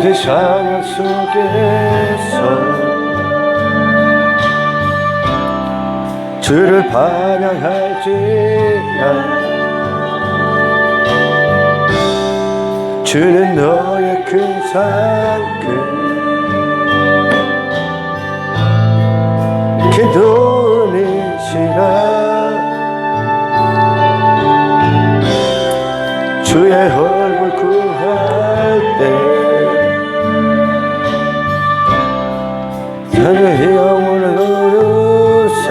세상 속에서 주를 반양할지라. 주는 너의 큰 상급 기도이시라. 주의 얼굴 구할 때 나의 영혼을 누르사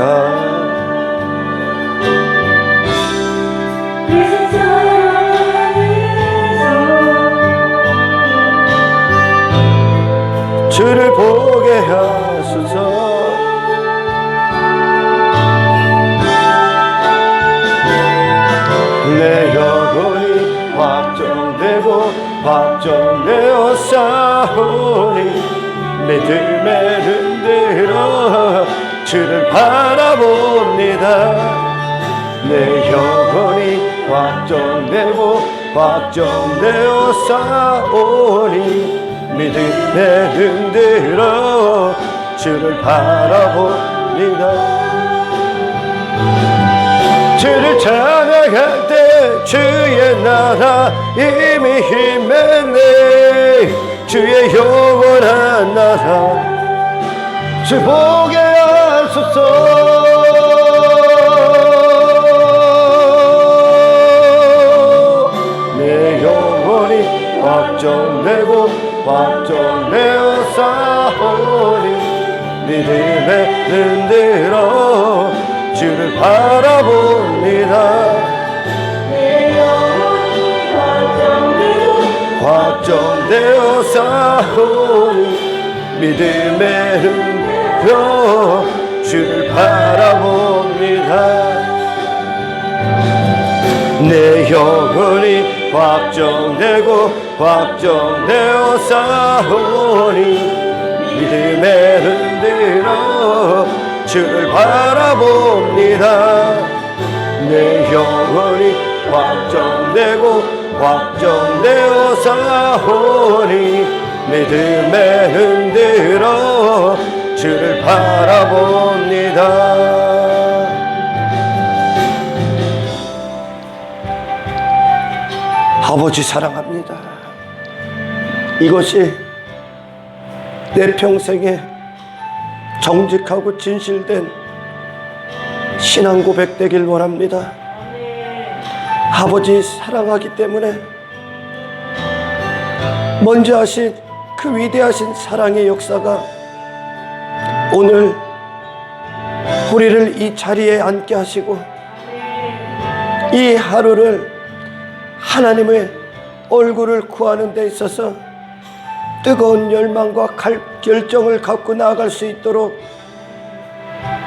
주를 보게 하소서. 내 영혼이 확정되고 확정되어 싸우니 믿음에 흔들어 주를 바라봅니다. 내 영혼이 확정되고 확정되어 싸우니 믿음에 흔들어 주를 바라봅니다. 주를 찬양할 때 주의 나라 이미 임했네. 주의 영원한 나라 주 보게 하소서. 내 영혼이 확정되고 확정되어 싸우니 믿음에 흔들어 주를 바라봅니다. 내 영혼이 확정되어 싸우니 믿음에 흔들어 주를 바라봅니다. 내 영혼이 확정되고 확정되어 싸우니 믿음에 흔들어 주를 바라봅니다. 내 영혼이 확정되고 확정되어 싸우니 믿음에 흔들어 주를 바라봅니다. 아버지 사랑합니다. 이것이 내 평생에 정직하고 진실된 신앙 고백 되길 원합니다. 아버지 사랑하기 때문에 먼저 하신 그 위대하신 사랑의 역사가 오늘 우리를 이 자리에 앉게 하시고 이 하루를 하나님의 얼굴을 구하는 데 있어서 뜨거운 열망과 결정을 갖고 나아갈 수 있도록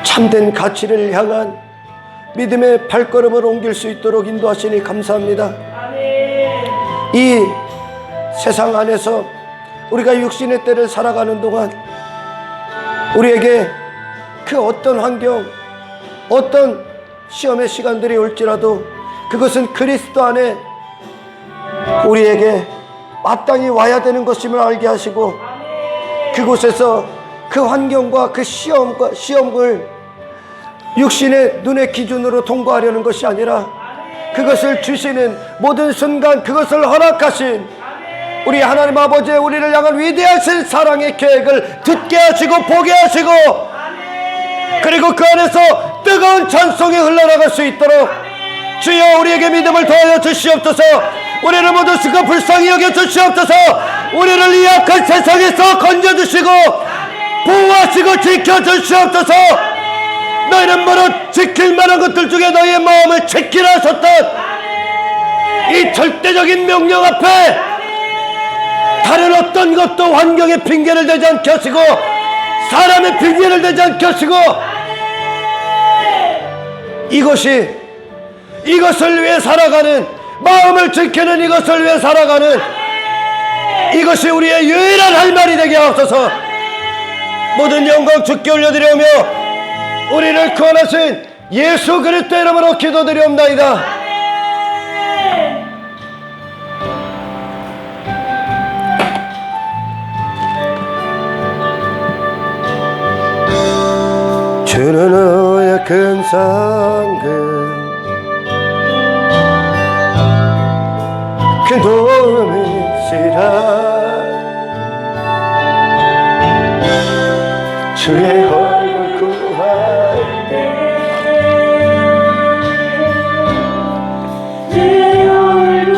참된 가치를 향한 믿음의 발걸음을 옮길 수 있도록 인도하시니 감사합니다. 이 세상 안에서 우리가 육신의 때를 살아가는 동안 우리에게 그 어떤 환경, 어떤 시험의 시간들이 올지라도 그것은 그리스도 안에 우리에게 마땅히 와야 되는 것임을 알게 하시고 그곳에서 그 환경과 그 시험을 육신의 눈의 기준으로 통과하려는 것이 아니라 그것을 주시는 모든 순간 그것을 허락하신 우리 하나님 아버지의 우리를 향한 위대하신 사랑의 계획을 듣게 하시고 보게 하시고 그리고 그 안에서 뜨거운 찬송이 흘러나갈 수 있도록 주여 우리에게 믿음을 더하여 주시옵소서. 우리를 모두 수고 불쌍히 여겨 주시옵소서. 우리를 이 악한 세상에서 건져주시고 보호하시고 지켜주시옵소서. 너희는 무릇 지킬 만한 것들 중에 너희의 마음을 지키라 하셨던 이 절대적인 명령 앞에 다른 어떤 것도 환경의 핑계를 대지 않게 하시고 사람의 핑계를 대지 않게 하시고 이것을 위해 살아가는 마음을 지키는 이것을 위해 살아가는 이것이 우리의 유일한 할 말이 되게 하옵소서. 모든 영광 주께 올려드리오며 우리를 구원하신 예수 그리스도 이름으로 기도드리옵나이다. 주는 너의 큰 상급 그 도움이시라 주의 얼굴 구할 때 주의 얼굴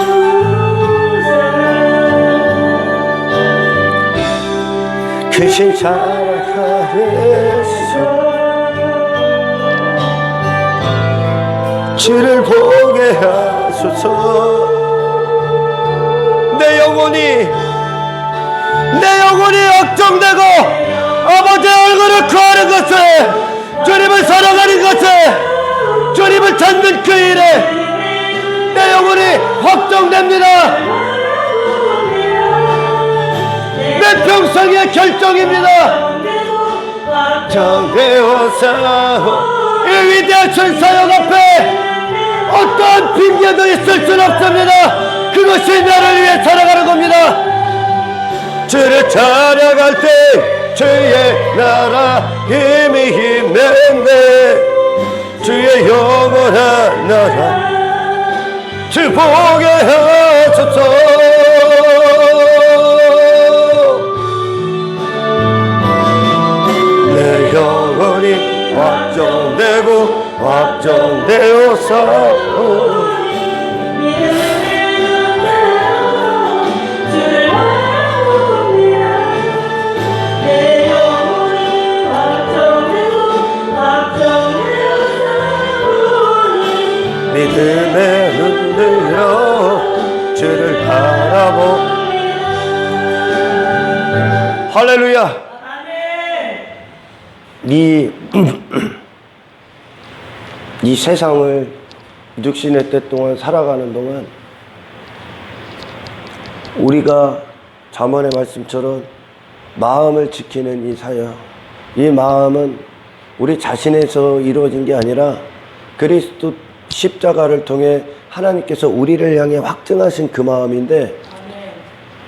크신 사랑하리소 주를 보게 하소서 내 영혼이 걱정되고 아버지의 얼굴을 구하는 것을 주님을 사랑하는 것을 주님을 찾는 그 일에 내 영혼이 걱정됩니다. 내 평생의 결정입니다. 정되어서 이 위대하신 사역 앞에 어떠한 핑계도 있을 수는 없습니다. 그것이 나를 위해 살아가는 겁니다. 주를 찬양할 때 주의 나라 힘이 힘낸데 주의 영원한 나라 주 보게 하소서 내 영혼이 확정되어서 믿음의 눈으로 주를 바라보 할렐루야. 이 세상을 육신의 때 동안 살아가는 동안 우리가 잠언의 말씀처럼 마음을 지키는 이 사역, 이 마음은 우리 자신에서 이루어진 게 아니라 그리스도 십자가를 통해 하나님께서 우리를 향해 확증하신 그 마음인데,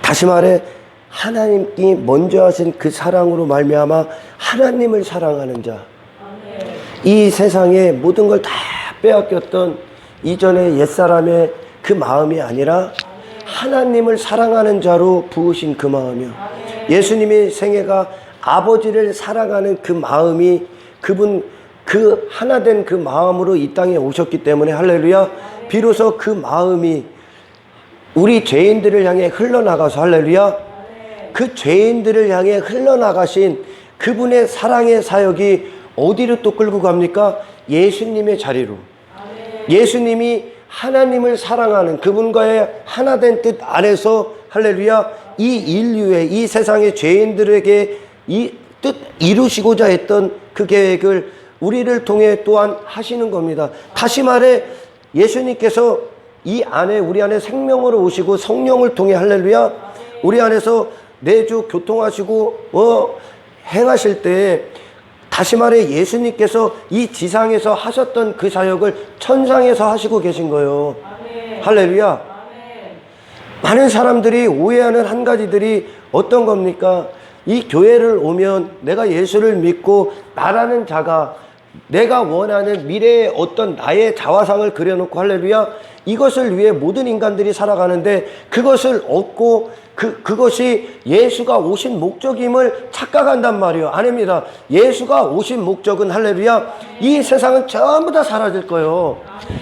다시 말해 하나님이 먼저 하신 그 사랑으로 말미암아 하나님을 사랑하는 자, 이 세상에 모든 걸 다 빼앗겼던 이전의 옛사람의 그 마음이 아니라 하나님을 사랑하는 자로 부으신 그 마음이요. 예수님의 생애가 아버지를 사랑하는 그 마음이 그분 그 하나된 그 마음으로 이 땅에 오셨기 때문에 할렐루야, 비로소 그 마음이 우리 죄인들을 향해 흘러나가서 할렐루야, 그 죄인들을 향해 흘러나가신 그분의 사랑의 사역이 어디로 또 끌고 갑니까? 예수님의 자리로. 예수님이 하나님을 사랑하는 그분과의 하나된 뜻 안에서 할렐루야, 이 인류의 이 세상의 죄인들에게 이 뜻 이루시고자 했던 그 계획을 우리를 통해 또한 하시는 겁니다. 다시 말해 예수님께서 이 안에 우리 안에 생명으로 오시고 성령을 통해 할렐루야 우리 안에서 내주 교통하시고 행하실 때, 다시 말해 예수님께서 이 지상에서 하셨던 그 사역을 천상에서 하시고 계신 거예요. 할렐루야. 많은 사람들이 오해하는 한 가지들이 어떤 겁니까? 이 교회를 오면 내가 예수를 믿고 나라는 자가 내가 원하는 미래의 어떤 나의 자화상을 그려놓고 할렐루야 이것을 위해 모든 인간들이 살아가는데, 그것을 얻고 그것이 예수가 오신 목적임을 착각한단 말이에요. 아닙니다. 예수가 오신 목적은 할렐루야 이 세상은 전부 다 사라질 거예요.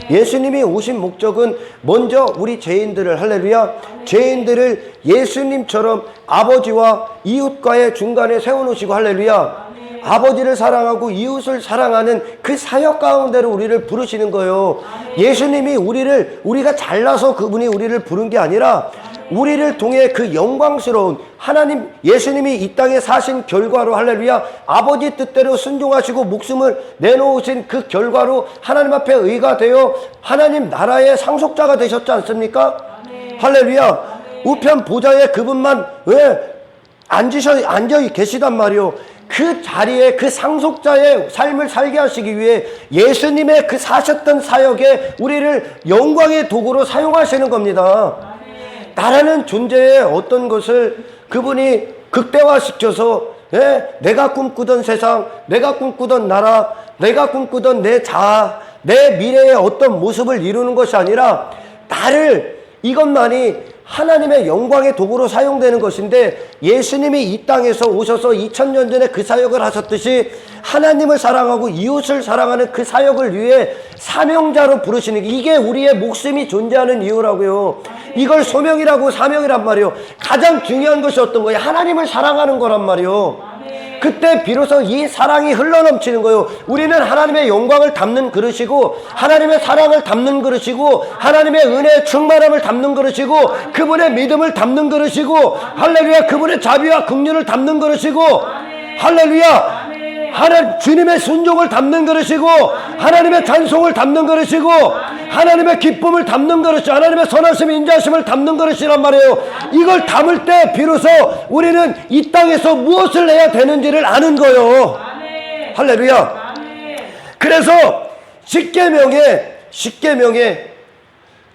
예수님이 오신 목적은 먼저 우리 죄인들을 할렐루야 죄인들을 예수님처럼 아버지와 이웃과의 중간에 세워놓으시고 할렐루야 아버지를 사랑하고 이웃을 사랑하는 그 사역 가운데로 우리를 부르시는 거예요. 예수님이 우리가 잘나서 그분이 우리를 부른 게 아니라 우리를 통해 그 영광스러운 하나님 예수님이 이 땅에 사신 결과로 할렐루야 아버지 뜻대로 순종하시고 목숨을 내놓으신 그 결과로 하나님 앞에 의가 되어 하나님 나라의 상속자가 되셨지 않습니까? 할렐루야. 우편 보좌에 그분만 왜 앉아 계시단 말이요. 그 자리에 그 상속자의 삶을 살게 하시기 위해 예수님의 그 사셨던 사역에 우리를 영광의 도구로 사용하시는 겁니다. 나라는 존재의 어떤 것을 그분이 극대화시켜서 예? 내가 꿈꾸던 세상, 내가 꿈꾸던 나라, 내가 꿈꾸던 내 자아, 내 미래의 어떤 모습을 이루는 것이 아니라 이것만이 하나님의 영광의 도구로 사용되는 것인데, 예수님이 이 땅에서 오셔서 2000년 전에 그 사역을 하셨듯이 하나님을 사랑하고 이웃을 사랑하는 그 사역을 위해 사명자로 부르시는 게, 이게 우리의 목숨이 존재하는 이유라고요. 이걸 소명이라고 사명이란 말이요. 가장 중요한 것이 어떤 거예요? 하나님을 사랑하는 거란 말이요. 그때 비로소 이 사랑이 흘러넘치는 거예요. 우리는 하나님의 영광을 담는 그릇이고, 하나님의 사랑을 담는 그릇이고, 하나님의 은혜의 충만함을 담는 그릇이고, 그분의 믿음을 담는 그릇이고, 할렐루야, 그분의 자비와 긍휼을 담는 그릇이고, 할렐루야, 주님의 순종을 담는 그릇이고, 하나님의 찬송을 담는 그릇이고, 하나님의 기쁨을 담는 그릇이, 하나님의 선하심, 인자하심을 담는 그릇이란 말이에요. 이걸 담을 때 비로소 우리는 이 땅에서 무엇을 해야 되는지를 아는 거예요. 할렐루야. 그래서 십계명에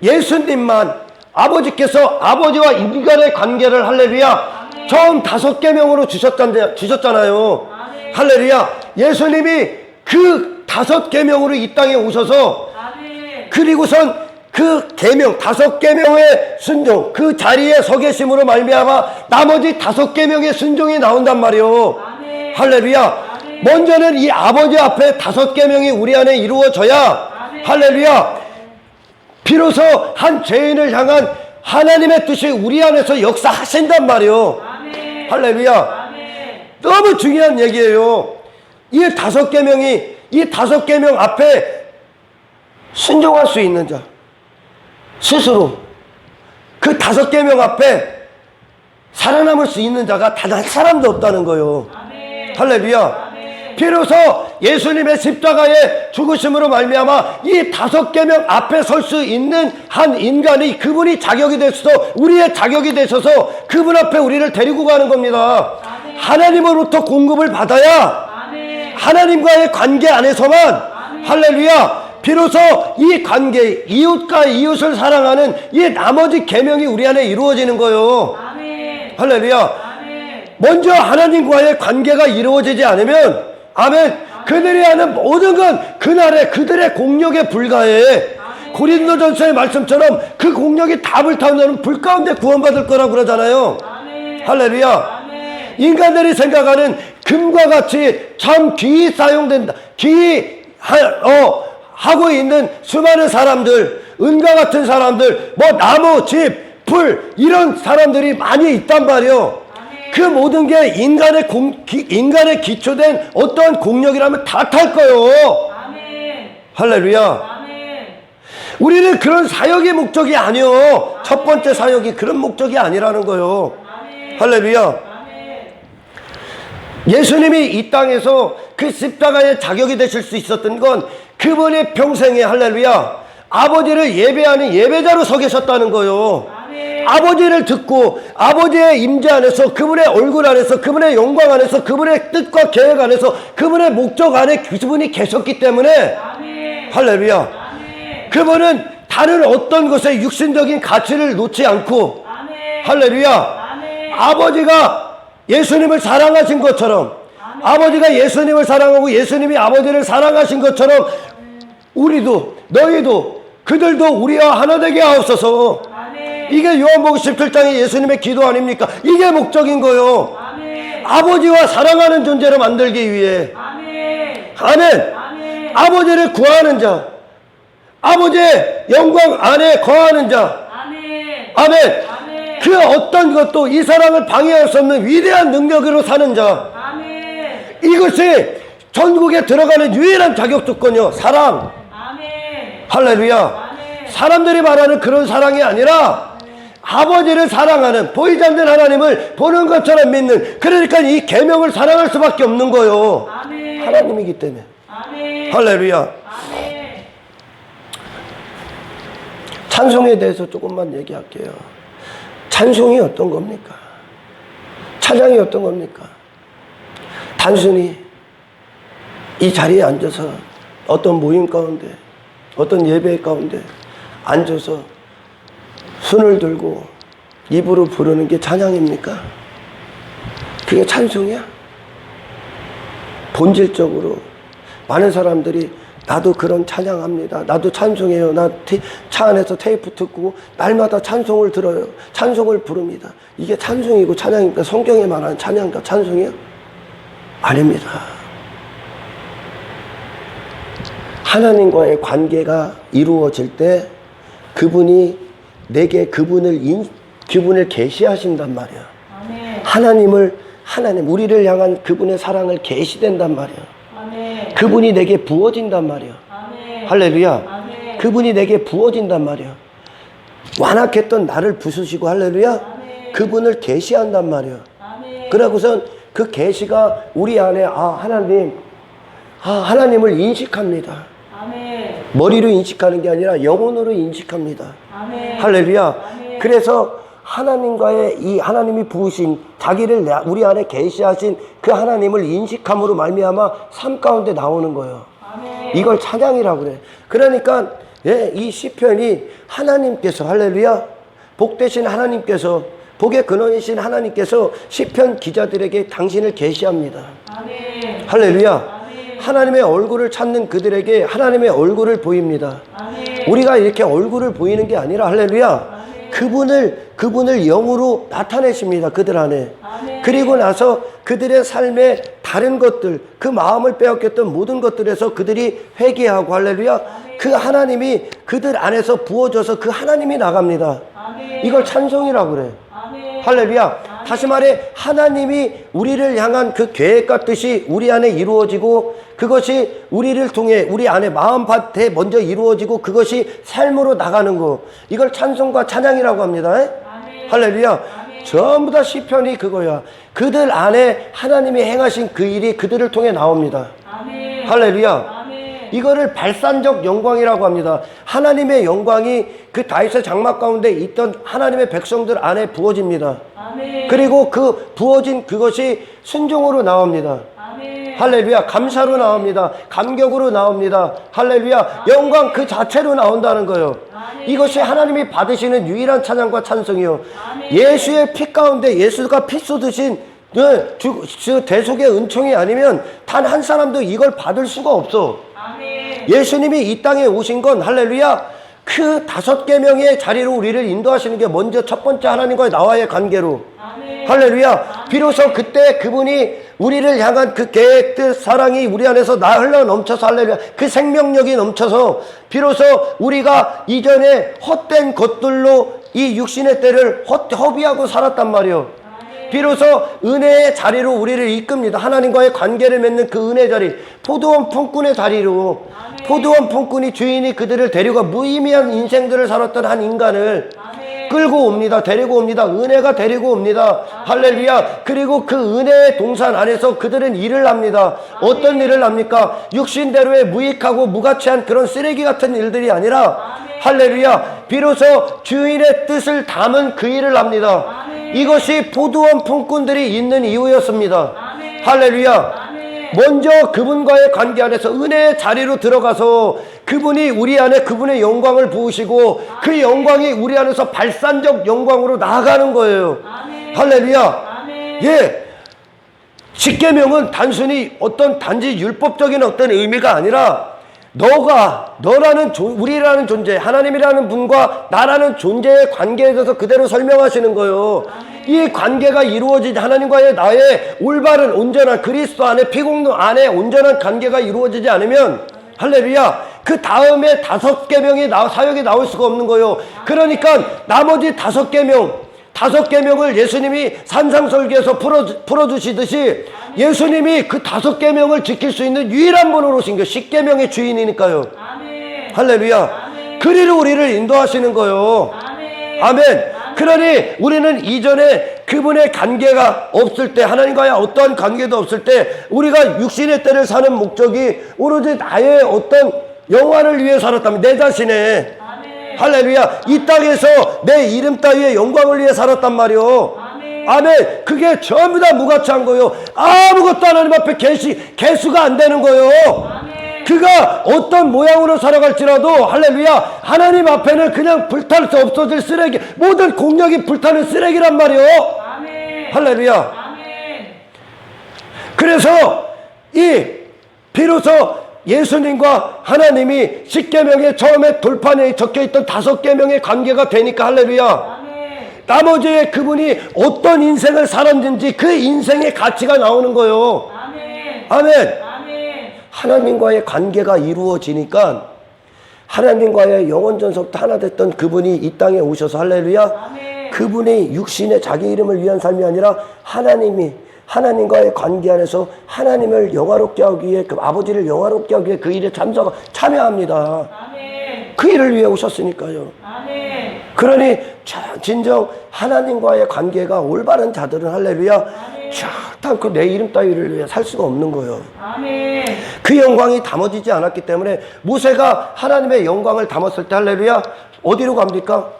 예수님만, 아버지께서 아버지와 인간의 관계를, 할렐루야, 처음 5계명으로 주셨잖아요. 할렐루야. 예수님이 그 5계명으로 이 땅에 오셔서, 그리고선 그 계명, 5계명의 순종, 그 자리에 서 계심으로 말미암아 나머지 5계명의 순종이 나온단 말이요. 할렐루야. 먼저는 이 아버지 앞에 5계명이 우리 안에 이루어져야, 할렐루야, 비로소 한 죄인을 향한 하나님의 뜻이 우리 안에서 역사하신단 말이요. 할렐루야. 너무 중요한 얘기예요. 이 5계명 앞에 순종할 수 있는 자, 스스로 그 5계명 앞에 살아남을 수 있는 자가 단 한 사람도 없다는 거예요. 할렐루야. 비로소 예수님의 십자가의 죽으심으로 말미암아 이 5계명 앞에 설 수 있는 한 인간이, 그분이 자격이 되셔서, 우리의 자격이 되셔서 그분 앞에 우리를 데리고 가는 겁니다. 하나님으로부터 공급을 받아야, 하나님과의 관계 안에서만, 할렐루야, 비로소 이 관계, 이웃과 이웃을 사랑하는 이 나머지 계명이 우리 안에 이루어지는 거예요. 할렐루야. 먼저 하나님과의 관계가 이루어지지 않으면, 아멘, 그들이 하는 모든 건 그날의 그들의 공력에 불과해. 고린도전서의 말씀처럼 그 공력이 다 불타는 자는 불 가운데 구원받을 거라고 그러잖아요. 할렐루야. 인간들이 생각하는 금과 같이 참 귀히 사용된다, 하고 있는 수많은 사람들, 은과 같은 사람들, 뭐 나무, 집, 불, 이런 사람들이 많이 있단 말이요. 그 모든 게 인간의 기초된 어떠한 공력이라면 다 탈 거예요. 할렐루야. 우리는 그런 사역의 목적이 아니요. 첫 번째 사역이 그런 목적이 아니라는 거예요. 할렐루야. 예수님이 이 땅에서 그 십자가의 자격이 되실 수 있었던 건 그분의 평생에, 할렐루야, 아버지를 예배하는 예배자로 서 계셨다는 거예요. 아버지를 듣고 아버지의 임재 안에서, 그분의 얼굴 안에서, 그분의 영광 안에서, 그분의 뜻과 계획 안에서, 그분의 목적 안에 그분이 계셨기 때문에, 할렐루야, 그분은 다른 어떤 것에 육신적인 가치를 놓지 않고, 할렐루야, 아버지가 예수님을 사랑하신 것처럼, 아버지가 예수님을 사랑하고 예수님이 아버지를 사랑하신 것처럼 우리도, 너희도, 그들도 우리와 하나 되게 하옵소서. 이게 요한복음 17장의 예수님의 기도 아닙니까? 이게 목적인 거요. 아버지와 사랑하는 존재로 만들기 위해. 아멘. 아버지를 구하는 자, 아버지의 영광 안에 거하는 자. 아멘. 그 어떤 것도 이 사랑을 방해할 수 없는 위대한 능력으로 사는 자. 이것이 전국에 들어가는 유일한 자격 조건이요. 사랑. 할렐루야. 사람들이 말하는 그런 사랑이 아니라 아버지를 사랑하는, 보이지 않는 하나님을 보는 것처럼 믿는, 그러니까 이 계명을 사랑할 수밖에 없는 거예요. 하나님이기 때문에. 할렐루야. 찬송에 대해서 조금만 얘기할게요. 찬송이 어떤 겁니까? 찬양이 어떤 겁니까? 단순히 이 자리에 앉아서 어떤 모임 가운데, 어떤 예배 가운데 앉아서 손을 들고 입으로 부르는 게 찬양입니까? 그게 찬송이야? 본질적으로 많은 사람들이 나도 그런 찬양합니다. 나도 찬송해요. 나 차 안에서 테이프 듣고 날마다 찬송을 들어요. 찬송을 부릅니다. 이게 찬송이고 찬양입니까? 성경에 말하는 찬양과 찬송이요? 아닙니다. 하나님과의 관계가 이루어질 때 그분이 내게 그분을 계시하신단 말이야. 하나님 우리를 향한 그분의 사랑을 계시된단 말이야. 그분이 내게 부어진단 말이야. 할렐루야. 그분이 내게 부어진단 말이야. 완악했던 나를 부수시고 할렐루야. 그분을 계시한단 말이야. 그러고선 그 계시가 우리 안에 하나님을 인식합니다. 머리로 인식하는 게 아니라 영혼으로 인식합니다. 할렐루야. 그래서 하나님과의 이 하나님이 부으신 자기를 우리 안에 계시하신 그 하나님을 인식함으로 말미암아 삶 가운데 나오는 거예요. 이걸 찬양이라고 그래. 그러니까 이 시편이 하나님께서 할렐루야 복되신 하나님께서 복의 근원이신 하나님께서 시편 기자들에게 당신을 계시합니다. 할렐루야. 하나님의 얼굴을 찾는 그들에게 하나님의 얼굴을 보입니다. 우리가 이렇게 얼굴을 보이는 게 아니라 할렐루야 그분을 영으로 나타내십니다. 그들 안에. 그리고 나서 그들의 삶의 다른 것들, 그 마음을 빼앗겼던 모든 것들에서 그들이 회개하고 할렐루야 그 하나님이 그들 안에서 부어져서 그 하나님이 나갑니다. 이걸 찬송이라고 그래. 할렐루야. 다시 말해 하나님이 우리를 향한 그 계획과 뜻이 우리 안에 이루어지고 그것이 우리를 통해 우리 안에 마음밭에 먼저 이루어지고 그것이 삶으로 나가는 거. 이걸 찬송과 찬양이라고 합니다. 할렐루야. 전부 다 시편이 그거야. 그들 안에 하나님이 행하신 그 일이 그들을 통해 나옵니다. 할렐루야. 이거를 발산적 영광이라고 합니다. 하나님의 영광이 그 다윗의 장막 가운데 있던 하나님의 백성들 안에 부어집니다. 그리고 그 부어진 그것이 순종으로 나옵니다. 할렐루야. 감사로 나옵니다. 감격으로 나옵니다. 할렐루야. 영광 그 자체로 나온다는 거예요. 이것이 하나님이 받으시는 유일한 찬양과 찬송이요. 예수의 피 가운데 예수가 피 쏟으신 대속의 은총이 아니면 단 한 사람도 이걸 받을 수가 없어. 예수님이 이 땅에 오신 건 할렐루야 그 5계명의 자리로 우리를 인도하시는 게 먼저 첫 번째 하나님과의 나와의 관계로. 할렐루야. 비로소 그때 그분이 우리를 향한 그 계획들 사랑이 우리 안에서 흘러 넘쳐서 할렐루야 그 생명력이 넘쳐서 비로소 우리가 이전에 헛된 것들로 이 육신의 때를 허비하고 살았단 말이요. 비로소 은혜의 자리로 우리를 이끕니다. 하나님과의 관계를 맺는 그 은혜 자리, 포도원 품꾼의 자리로. 포도원 품꾼이 주인이 그들을 데리고 무의미한 인생들을 살았던 한 인간을 끌고 옵니다. 데리고 옵니다. 은혜가 데리고 옵니다. 할렐루야. 그리고 그 은혜의 동산 안에서 그들은 일을 합니다. 어떤 일을 합니까? 육신대로의 무익하고 무가치한 그런 쓰레기 같은 일들이 아니라 할렐루야 비로소 주인의 뜻을 담은 그 일을 합니다. 이것이 포도원 품꾼들이 있는 이유였습니다. 할렐루야. 먼저 그분과의 관계 안에서 은혜의 자리로 들어가서 그분이 우리 안에 그분의 영광을 부으시고 그 영광이 우리 안에서 발산적 영광으로 나아가는 거예요. 할렐루야. 예. 십계명은 단순히 단지 율법적인 어떤 의미가 아니라 너라는 우리라는 존재, 하나님이라는 분과 나라는 존재의 관계에 대해서 그대로 설명하시는 거예요. 이 관계가 이루어지지 하나님과의 나의 올바른 온전한 그리스도 안에 피공동 안에 온전한 관계가 이루어지지 않으면 할렐루야 그 다음에 5계명이 사역이 나올 수가 없는 거예요. 그러니까 나머지 5계명을 예수님이 산상설교에서 풀어주시듯이 예수님이 그 5계명을 지킬 수 있는 유일한 분으로 오신 거예요. 10계명의 주인이니까요. 할렐루야. 그리로 우리를 인도하시는 거예요. 아멘. 그러니 우리는 이전에 그분의 관계가 없을 때 하나님과의 어떠한 관계도 없을 때 우리가 육신의 때를 사는 목적이 오로지 나의 어떤 영화를 위해 살았다면 내 자신의 할렐루야 이 땅에서 내 이름 따위의 영광을 위해 살았단 말이요. 아멘. 그게 전부 다 무가치한 거예요. 아무것도 하나님 앞에 개수가 안 되는 거예요. 그가 어떤 모양으로 살아갈지라도 할렐루야 하나님 앞에는 그냥 불탈 수 없어질 쓰레기, 모든 공력이 불타는 쓰레기란 말이요. 할렐루야. 그래서 비로소 예수님과 하나님이 10계명의 처음에 돌판에 적혀있던 5계명의 관계가 되니까 할렐루야. 나머지 그분이 어떤 인생을 살았는지 그 인생의 가치가 나오는 거예요. 아멘. 하나님과의 관계가 이루어지니까 하나님과의 영원전속도 하나 됐던 그분이 이 땅에 오셔서 할렐루야. 그분이 육신의 자기 이름을 위한 삶이 아니라 하나님과의 관계 안에서 하나님을 영화롭게 하기 위해, 그 아버지를 영화롭게 하기 위해 그 일에 참여합니다. 그 일을 위해 오셨으니까요. 그러니 진정 하나님과의 관계가 올바른 자들은 할렐루야, 절대 내 이름 따위를 위해 살 수가 없는 거예요. 그 영광이 담아지지 않았기 때문에 모세가 하나님의 영광을 담았을 때 할렐루야, 어디로 갑니까?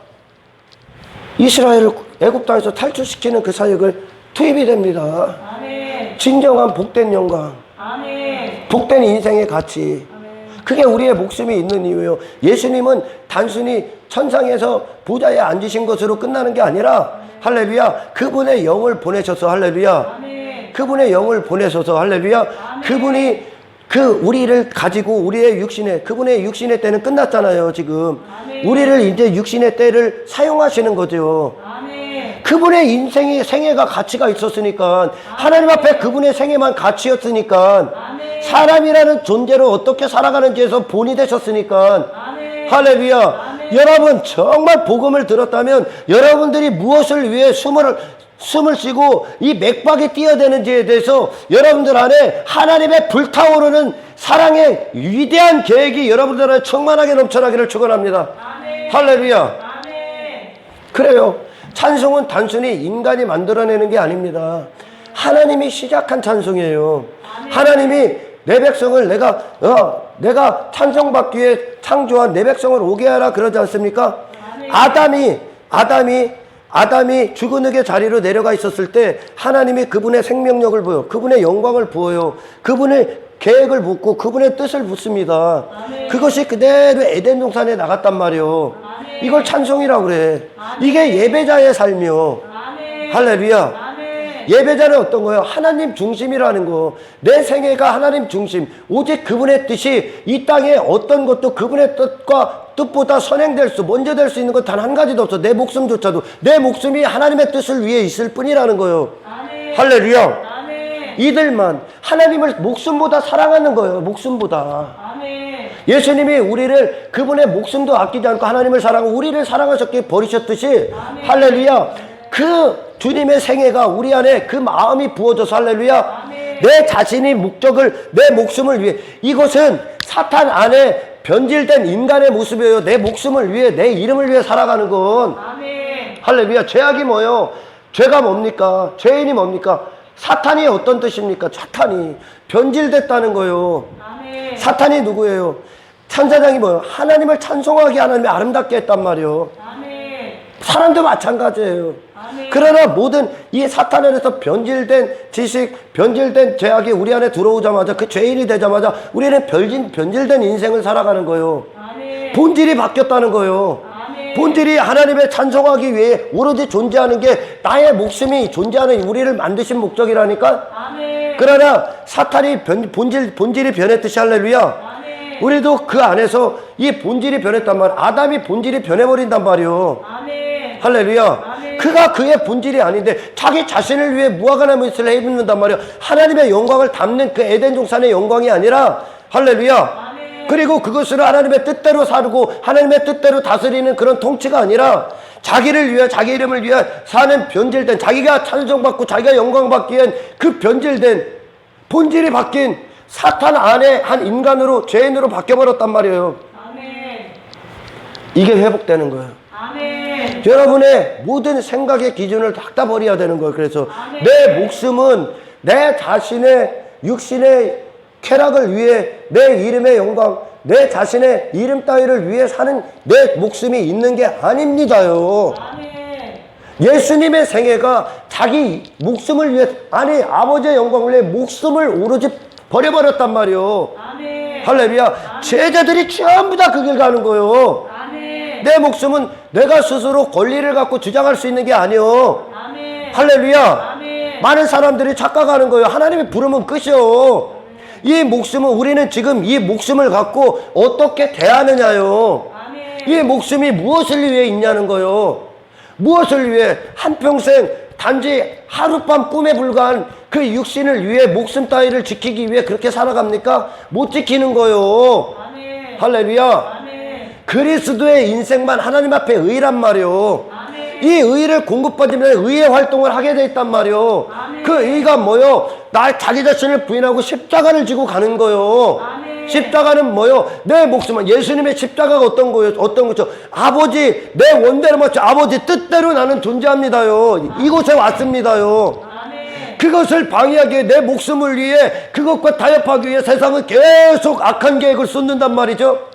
이스라엘을 애굽 땅에서 탈출시키는 그 사역을 투입이 됩니다. 진정한 복된 영광, 복된 인생의 가치, 그게 우리의 목숨이 있는 이유예요. 예수님은 단순히 천상에서 보좌에 앉으신 것으로 끝나는 게 아니라 할렐루야, 그분의 영을 보내셔서 할렐루야, 그분의 영을 보내셔서 할렐루야, 그분이 우리를 가지고 우리의 육신의, 그분의 육신의 때는 끝났잖아요. 지금 우리를 이제 육신의 때를 사용하시는 거죠. 그분의 인생의 생애가 가치가 있었으니까, 하나님 앞에 그분의 생애만 가치였으니까, 사람이라는 존재로 어떻게 살아가는지에서 본이 되셨으니까, 할렐루야. 여러분 정말 복음을 들었다면 여러분들이 무엇을 위해 숨을 쉬고 이 맥박에 뛰어대는지에 대해서 여러분들 안에 하나님의 불타오르는 사랑의 위대한 계획이 여러분들 안에 충만하게 넘쳐나기를 축원합니다. 할렐루야. 그래요. 찬송은 단순히 인간이 만들어내는 게 아닙니다. 하나님이 시작한 찬송이에요. 하나님이 내 백성을 내가 찬송받기 위해 창조한 내 백성을 오게 하라 그러지 않습니까? 아담이 죽은 흙의 자리로 내려가 있었을 때 하나님이 그분의 생명력을 보여, 그분의 영광을 부어요. 그분의 계획을 묻고 그분의 뜻을 묻습니다. 그것이 그대로 에덴 동산에 나갔단 말이에요. 이걸 찬송이라고 그래. 이게 예배자의 삶이요. 할렐루야. 예배자는 어떤 거예요? 하나님 중심이라는 거. 내 생애가 하나님 중심, 오직 그분의 뜻이 이 땅에 어떤 것도 그분의 뜻보다 선행될 수, 먼저 될 수 있는 것 단 한 가지도 없어. 내 목숨조차도 내 목숨이 하나님의 뜻을 위해 있을 뿐이라는 거예요. 할렐루야. 이들만 하나님을 목숨보다 사랑하는 거예요. 목숨보다. 예수님이 우리를 그분의 목숨도 아끼지 않고 하나님을 사랑하고 우리를 사랑하셨기에 버리셨듯이 할렐루야, 그 주님의 생애가 우리 안에 그 마음이 부어져서 할렐루야, 내 자신이 목적을, 내 목숨을 위해, 이것은 사탄 안에 변질된 인간의 모습이에요. 내 목숨을 위해, 내 이름을 위해 살아가는 건. 할렐루야. 죄악이 뭐예요? 죄가 뭡니까? 죄인이 뭡니까? 사탄이 어떤 뜻입니까? 사탄이 변질됐다는 거예요. 사탄이 누구예요? 천사장이 뭐예요? 하나님을 찬송하게 하나님이 아름답게 했단 말이에요. 사람도 마찬가지예요. 그러나 모든 이 사탄 안에서 변질된 지식, 변질된 죄악이 우리 안에 들어오자마자, 그 죄인이 되자마자 우리는 변질된 인생을 살아가는 거예요. 본질이 바뀌었다는 거예요. 본질이 하나님의 찬송하기 위해 오로지 존재하는 게 나의 목숨이 존재하는 우리를 만드신 목적이라니까. 그러나 사탄이 본질이 변했듯이 할렐루야, 우리도 그 안에서 이 본질이 변했단 말이야. 아담이 본질이 변해버린단 말이요. 할렐루야. 그가 그의 본질이 아닌데 자기 자신을 위해 무화과나무잎을 해입는단 말이야. 하나님의 영광을 담는 그 에덴 동산의 영광이 아니라, 할렐루야, 그리고 그것을 하나님의 뜻대로 살고 하나님의 뜻대로 다스리는 그런 통치가 아니라 자기를 위해, 자기 이름을 위해 사는 변질된, 자기가 찬송받고 자기가 영광받기 위한 그 변질된 본질이 바뀐 사탄 안에 한 인간으로, 죄인으로 바뀌어버렸단 말이에요. 이게 회복되는 거예요. 여러분의 모든 생각의 기준을 다 버려야 되는 거예요. 그래서 내 목숨은 내 자신의 육신의 쾌락을 위해, 내 이름의 영광, 내 자신의 이름 따위를 위해 사는 내 목숨이 있는 게 아닙니다요. 예수님의 생애가 자기 목숨을 위해, 아니 아버지의 영광을 위해 목숨을 오로지 버려버렸단 말이요. 할렐루야. 제자들이 전부 다 그 길 가는 거요. 내 목숨은 내가 스스로 권리를 갖고 주장할 수 있는 게 아니요. 할렐루야. 많은 사람들이 착각하는 거예요. 하나님이 부르면 끝이요. 이 목숨은 우리는 지금 이 목숨을 갖고 어떻게 대하느냐요. 이 목숨이 무엇을 위해 있냐는 거요. 무엇을 위해 한평생 단지 하룻밤 꿈에 불과한 그 육신을 위해 목숨 따위를 지키기 위해 그렇게 살아갑니까? 못 지키는 거요. 할렐루야. 그리스도의 인생만 하나님 앞에 의란 말이요. 이 의를 공급받으면 의의 활동을 하게 돼 있단 말이요. 그 의가 뭐요? 자기 자신을 부인하고 십자가를 지고 가는 거요. 십자가는 뭐요? 내 목숨은 예수님의 십자가가 어떤 거요? 어떤 거죠? 아버지 내 원대로 맞춰 아버지 뜻대로 나는 존재합니다요. 이곳에 왔습니다요. 그것을 방해하기 위해 내 목숨을 위해 그것과 타협하기 위해 세상은 계속 악한 계획을 쏟는단 말이죠.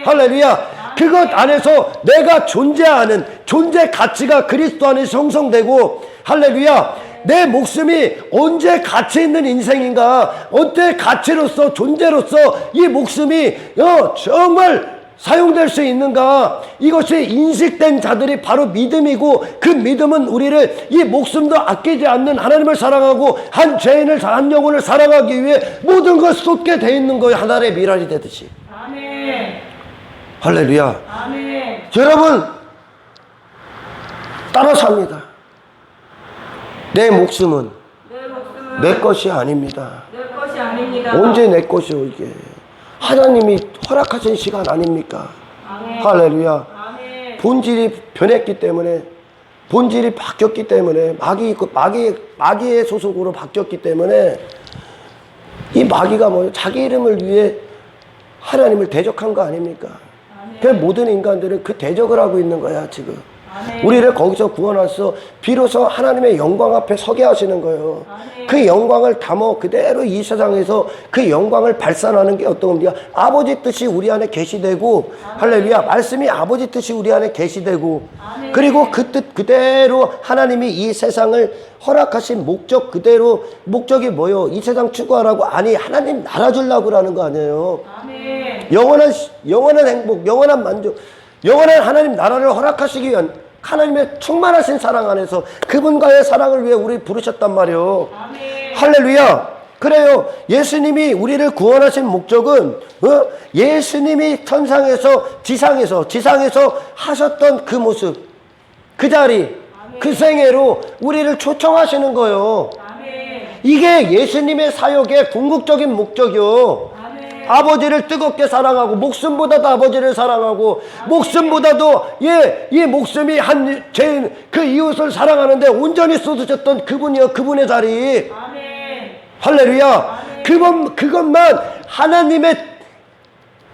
할렐루야. 그것 안에서 내가 존재하는 존재 가치가 그리스도 안에 형성되고, 할렐루야, 내 목숨이 언제 가치 있는 인생인가, 언제 가치로서 존재로서 이 목숨이 정말 사용될 수 있는가, 이것이 인식된 자들이 바로 믿음이고, 그 믿음은 우리를 이 목숨도 아끼지 않는 하나님을 사랑하고 한 죄인을 한 영혼을 사랑하기 위해 모든 걸 쏟게 돼 있는 거예요. 하나의 미랄이 되듯이. 아멘. 할렐루야. 아멘. 여러분 따라 삽니다. 내 목숨은 내 것이 아닙니다. 내 것이 아닙니다. 언제 내 것이요? 이게 하나님이 허락하신 시간 아닙니까? 아멘. 할렐루야. 아멘. 본질이 변했기 때문에, 본질이 바뀌었기 때문에, 마귀의 소속으로 바뀌었기 때문에, 이 마귀가 뭐예요? 자기 이름을 위해 하나님을 대적한 거 아닙니까? 그 모든 인간들은 그 대적을 하고 있는 거야 지금. 아멘. 우리를 거기서 구원하셔서 비로소 하나님의 영광 앞에 서게 하시는 거예요. 아멘. 그 영광을 담아 그대로 이 세상에서 그 영광을 발산하는 게 어떤 겁니까? 아버지 뜻이 우리 안에 계시되고, 할렐루야, 말씀이 아버지 뜻이 우리 안에 계시되고, 그리고 그 뜻 그대로 하나님이 이 세상을 허락하신 목적 그대로, 목적이 뭐요? 이 세상 추구하라고? 아니, 하나님 나라 주려고 라는 거 아니에요. 아멘. 영원한 행복, 영원한 만족, 영원한 하나님 나라를 허락하시기 위한 하나님의 충만하신 사랑 안에서 그분과의 사랑을 위해 우리 부르셨단 말이에요. 아멘. 할렐루야. 그래요. 예수님이 우리를 구원하신 목적은 예수님이 천상에서 지상에서 하셨던 그 모습, 그 자리, 아멘. 그 생애로 우리를 초청하시는 거예요. 아멘. 이게 예수님의 사역의 궁극적인 목적이요. 아버지를 뜨겁게 사랑하고, 목숨보다도 아버지를 사랑하고, 목숨보다도 이 목숨이 한 죄인 그 이웃을 사랑하는데 온전히 쏟으셨던 그분이요, 그분의 자리. 아멘. 할렐루야. 아멘. 그것만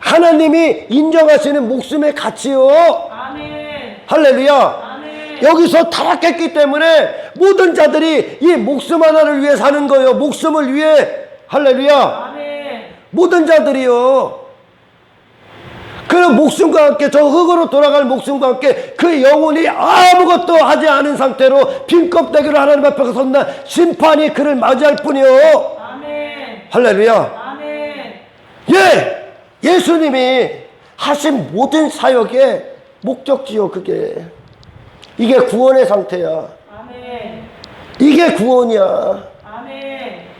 하나님이 인정하시는 목숨의 가치요. 아멘. 할렐루야. 아멘. 여기서 타락했기 때문에 모든 자들이 이 목숨 하나를 위해 사는 거예요. 목숨을 위해. 할렐루야. 아멘. 모든 자들이요. 그 목숨과 함께, 저 흙으로 돌아갈 목숨과 함께 그 영혼이 아무것도 하지 않은 상태로 빈 껍데기로 하나님 앞에 선다 심판이 그를 맞이할 뿐이요. 아멘. 할렐루야. 아멘. 예수님이 하신 모든 사역의 목적지요. 이게 구원의 상태야. 아멘. 이게 구원이야. 아멘.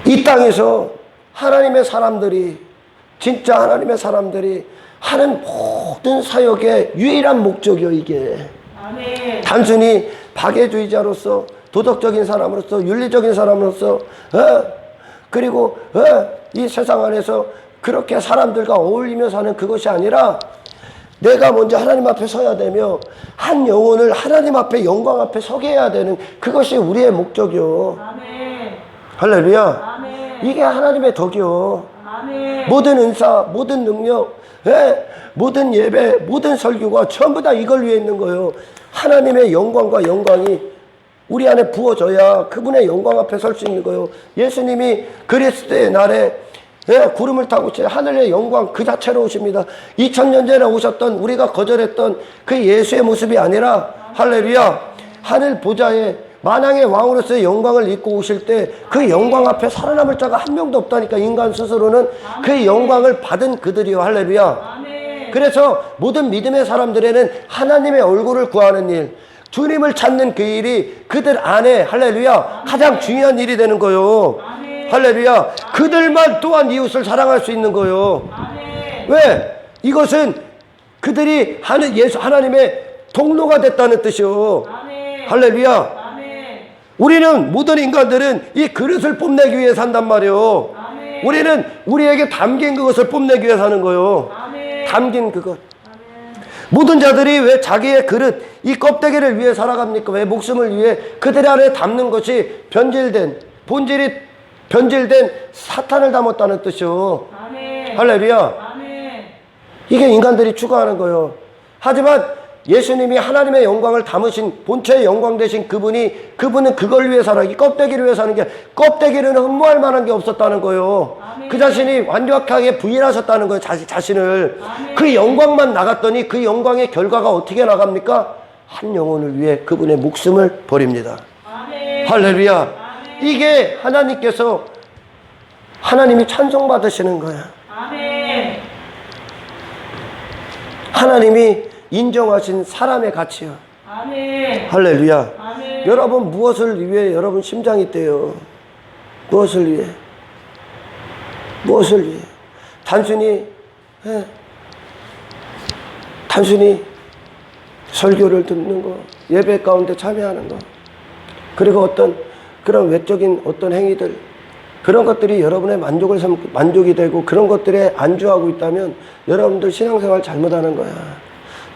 이 땅에서 하나님의 사람들이, 진짜 하나님의 사람들이 하는 모든 사역의 유일한 목적이요, 이게. 아멘. 단순히 박애주의자로서, 도덕적인 사람으로서, 윤리적인 사람으로서, 그리고 이 세상 안에서 그렇게 사람들과 어울리며 사는 그것이 아니라, 내가 먼저 하나님 앞에 서야 되며 한 영혼을 하나님 앞에, 영광 앞에 서게 해야 되는 그것이 우리의 목적이요. 아멘. 할렐루야. 아멘. 이게 하나님의 덕이요. 아멘. 모든 은사, 모든 능력, 모든 예배, 모든 설교가 전부 다 이걸 위해 있는 거예요. 하나님의 영광과 영광이 우리 안에 부어져야 그분의 영광 앞에 설 수 있는 거예요. 예수님이 그리스도의 날에 구름을 타고 하늘의 영광 그 자체로 오십니다. 2000년 전에 오셨던, 우리가 거절했던 그 예수의 모습이 아니라, 할렐루야, 하늘 보좌에 만왕의 왕으로서의 영광을 입고 오실 때 그 영광 앞에 살아남을 자가 한 명도 없다니까. 인간 스스로는. 아멘. 그 영광을 받은 그들이요. 할렐루야. 아멘. 그래서 모든 믿음의 사람들에는 하나님의 얼굴을 구하는 일, 주님을 찾는 그 일이 그들 안에, 할렐루야, 아멘. 가장 중요한 일이 되는 거요. 아멘. 할렐루야. 그들만 또한 이웃을 사랑할 수 있는 거요. 아멘. 왜? 이것은 그들이 하나님의 통로가 됐다는 뜻이요. 아멘. 할렐루야. 아멘. 우리는 모든 인간들은 이 그릇을 뽐내기 위해 산단 말이요. 아멘. 우리는 우리에게 담긴 그것을 뽐내기 위해 사는 거요. 아멘. 담긴 그것. 아멘. 모든 자들이 왜 자기의 그릇, 이 껍데기를 위해 살아갑니까? 왜 목숨을 위해 그들 안에 담는 것이 본질이 변질된 사탄을 담았다는 뜻이요. 아멘. 할렐루야. 아멘. 이게 인간들이 추구하는 거예요. 하지만 예수님이 하나님의 영광을 담으신 본체의 영광 되신 그분은 그걸 위해 살아. 이 껍데기를 위해 사는 게, 껍데기는 흠모할 만한 게 없었다는 거예요. 아멘. 그 자신이 완벽하게 부인하셨다는 거예요. 자신을. 아멘. 그 영광만 나갔더니 그 영광의 결과가 어떻게 나갑니까? 한 영혼을 위해 그분의 목숨을 버립니다. 아멘. 할렐루야. 아멘. 이게 하나님이 찬송받으시는 거야. 아멘. 하나님이 인정하신 사람의 가치요. 아멘. 할렐루야. 아멘. 여러분 무엇을 위해 여러분 심장이 뛰어요? 무엇을 위해? 무엇을 위해? 단순히 설교를 듣는 거, 예배 가운데 참여하는 거, 그리고 어떤 그런 외적인 어떤 행위들, 그런 것들이 여러분의 만족이 되고 그런 것들에 안주하고 있다면 여러분들 신앙생활 잘못하는 거야.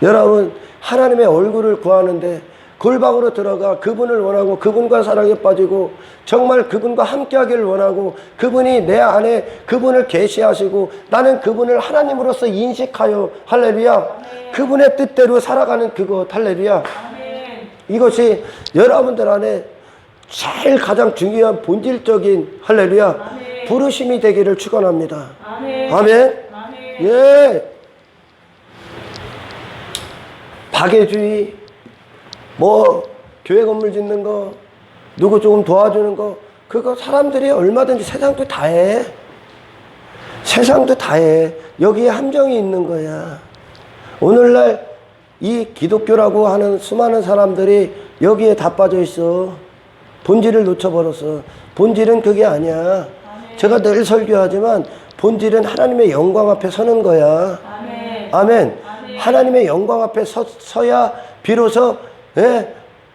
여러분 하나님의 얼굴을 구하는데 골방으로 들어가 그분을 원하고 그분과 사랑에 빠지고 정말 그분과 함께하기를 원하고 그분이 내 안에 그분을 계시하시고 나는 그분을 하나님으로서 인식하여 할렐루야. 그분의 뜻대로 살아가는 그것 할렐루야. 아멘. 이것이 여러분들 안에 제일 가장 중요한 본질적인 할렐루야 아멘. 부르심이 되기를 축원합니다. 아멘. 아멘. 아멘. 예. 박애주의, 교회 건물 짓는 거, 누구 조금 도와주는 거, 그거 사람들이 얼마든지 세상도 다 해. 세상도 다 해. 여기에 함정이 있는 거야. 오늘날 이 기독교라고 하는 수많은 사람들이 여기에 다 빠져 있어. 본질을 놓쳐버렸어. 본질은 그게 아니야. 제가 늘 설교하지만 본질은 하나님의 영광 앞에 서는 거야. 아멘. 아멘. 하나님의 영광 앞에 서야 비로소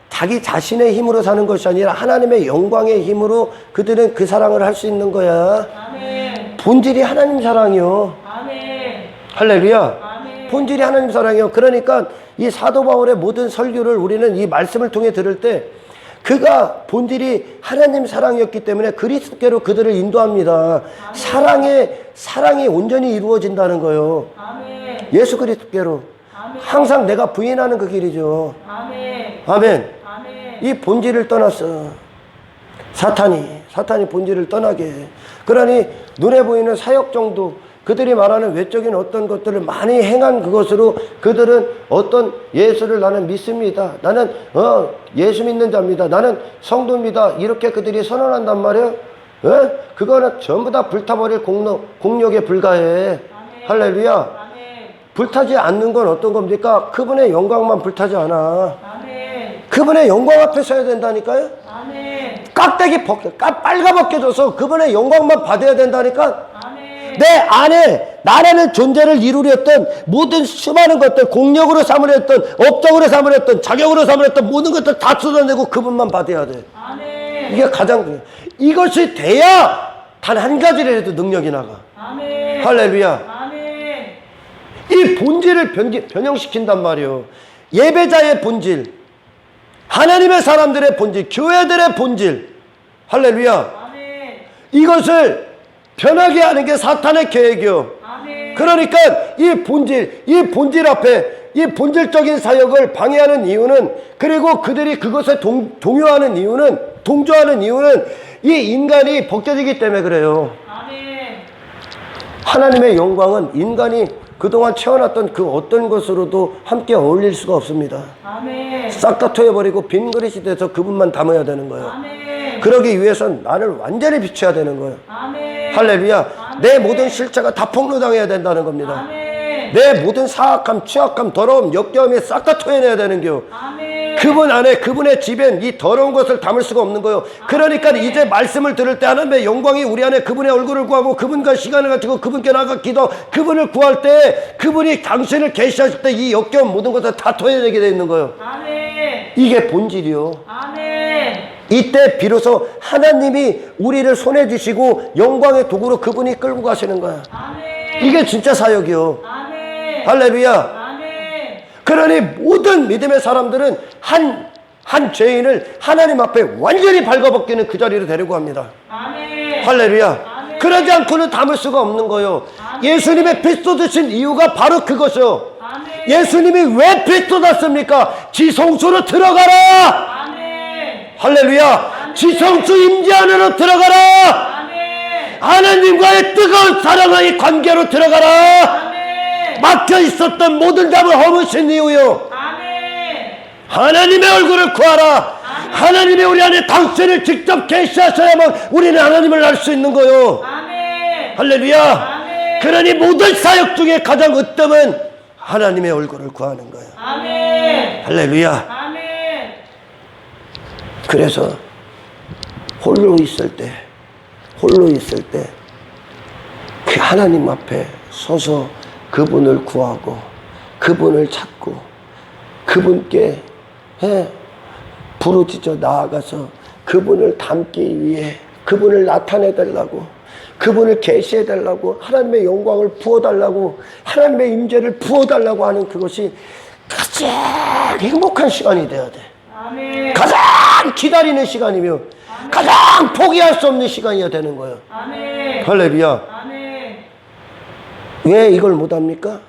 자기 자신의 힘으로 사는 것이 아니라 하나님의 영광의 힘으로 그들은 그 사랑을 할 수 있는 거야. 아멘. 본질이 하나님 사랑이요. 아멘. 할렐루야. 아멘. 본질이 하나님 사랑이요. 그러니까 이 사도 바울의 모든 설교를 우리는 이 말씀을 통해 들을 때 그가 본질이 하나님 사랑이었기 때문에 그리스도께로 그들을 인도합니다. 사랑이 온전히 이루어진다는 거예요. 아멘. 예수 그리스도께로. 아멘. 항상 내가 부인하는 그 길이죠. 아멘. 아멘. 아멘. 이 본질을 떠났어. 사탄이 본질을 떠나게 해. 그러니 눈에 보이는 사역 정도, 그들이 말하는 외적인 어떤 것들을 많이 행한 그것으로 그들은 어떤 예수를 나는 믿습니다. 나는 예수 믿는 자입니다. 나는 성도입니다. 이렇게 그들이 선언한단 말이에요. 그거는 전부 다 불타버릴 공력에 불과해. 아멘. 할렐루야. 아멘. 불타지 않는 건 어떤 겁니까? 그분의 영광만 불타지 않아. 아멘. 그분의 영광 앞에 서야 된다니까요. 아멘. 깍대기 빨가벗겨져서 그분의 영광만 받아야 된다니까. 아멘. 내 안에 나라는 존재를 이루려던 모든 수많은 것들, 공력으로 삼으렸던, 업적으로 삼으렸던, 자격으로 삼으렸던 모든 것들 다 쏟아내고 그분만 받아야 돼. 아멘. 이게 가장 중요해. 이것이 돼야 단 한 가지라도 능력이 나가. 아멘. 할렐루야. 아멘. 이 본질을 변형시킨단 말이에요. 예배자의 본질, 하나님의 사람들의 본질, 교회들의 본질. 할렐루야. 아멘. 이것을 변하게 하는 게 사탄의 계획이요. 아멘. 그러니까 이 본질 앞에 이 본질적인 사역을 방해하는 이유는, 그리고 그들이 그것에 동조하는 이유는 이 인간이 벗겨지기 때문에 그래요. 아멘. 하나님의 영광은 인간이 그동안 채워놨던 그 어떤 것으로도 함께 어울릴 수가 없습니다. 아멘. 싹 다 토해버리고 빈 그릇이 돼서 그분만 담아야 되는 거예요. 아멘. 그러기 위해선 나를 완전히 비춰야 되는 거예요. 아멘. 할렐루야. 아멘. 내 모든 실체가 다 폭로당해야 된다는 겁니다. 아멘. 내 모든 사악함, 취약함, 더러움, 역겨움이 싹 다 토해내야 되는 겨. 아멘. 그분 안에, 그분의 집엔 이 더러운 것을 담을 수가 없는 거예요. 그러니까 이제 말씀을 들을 때 하나님의 영광이 우리 안에, 그분의 얼굴을 구하고 그분과 시간을 가지고 그분께 나가 기도, 그분을 구할 때 그분이 당신을 계시하실 때 이 역겨운 모든 것을 다 토해내게 되어 있는 거예요. 이게 본질이요. 이때 비로소 하나님이 우리를 손에 쥐시고 영광의 도구로 그분이 끌고 가시는 거야. 이게 진짜 사역이요. 할렐루야. 그러니 모든 믿음의 사람들은 한 죄인을 하나님 앞에 완전히 발가벗기는 그 자리로 데리고 갑니다. 할렐루야. 그러지 않고는 담을 수가 없는 거예요. 예수님의 피 쏟으신 이유가 바로 그것이요. 예수님이 왜 피 쏟았습니까? 지성소로 들어가라. 할렐루야. 지성소 임재 안으로 들어가라. 하나님과의 뜨거운 사랑의 관계로 들어가라. 막혀 있었던 모든 담을 허무신 이유요. 하나님의 얼굴을 구하라. 하나님이 우리 안에 당신을 직접 계시하셔야만 우리는 하나님을 알 수 있는 거요. 할렐루야. 그러니 모든 사역 중에 가장 으뜸은 하나님의 얼굴을 구하는 거예요. 할렐루야. 그래서 홀로 있을 때 그 하나님 앞에 서서 그분을 구하고 그분을 찾고 그분께 부르짖어 나아가서 그분을 담기 위해, 그분을 나타내달라고, 그분을 계시해달라고, 하나님의 영광을 부어달라고, 하나님의 임재를 부어달라고 하는 그것이 가장 행복한 시간이 되어야 돼. 가장 기다리는 시간이며 가장 포기할 수 없는 시간이어야 되는 거예요. 할렐루야. 왜 이걸 못합니까?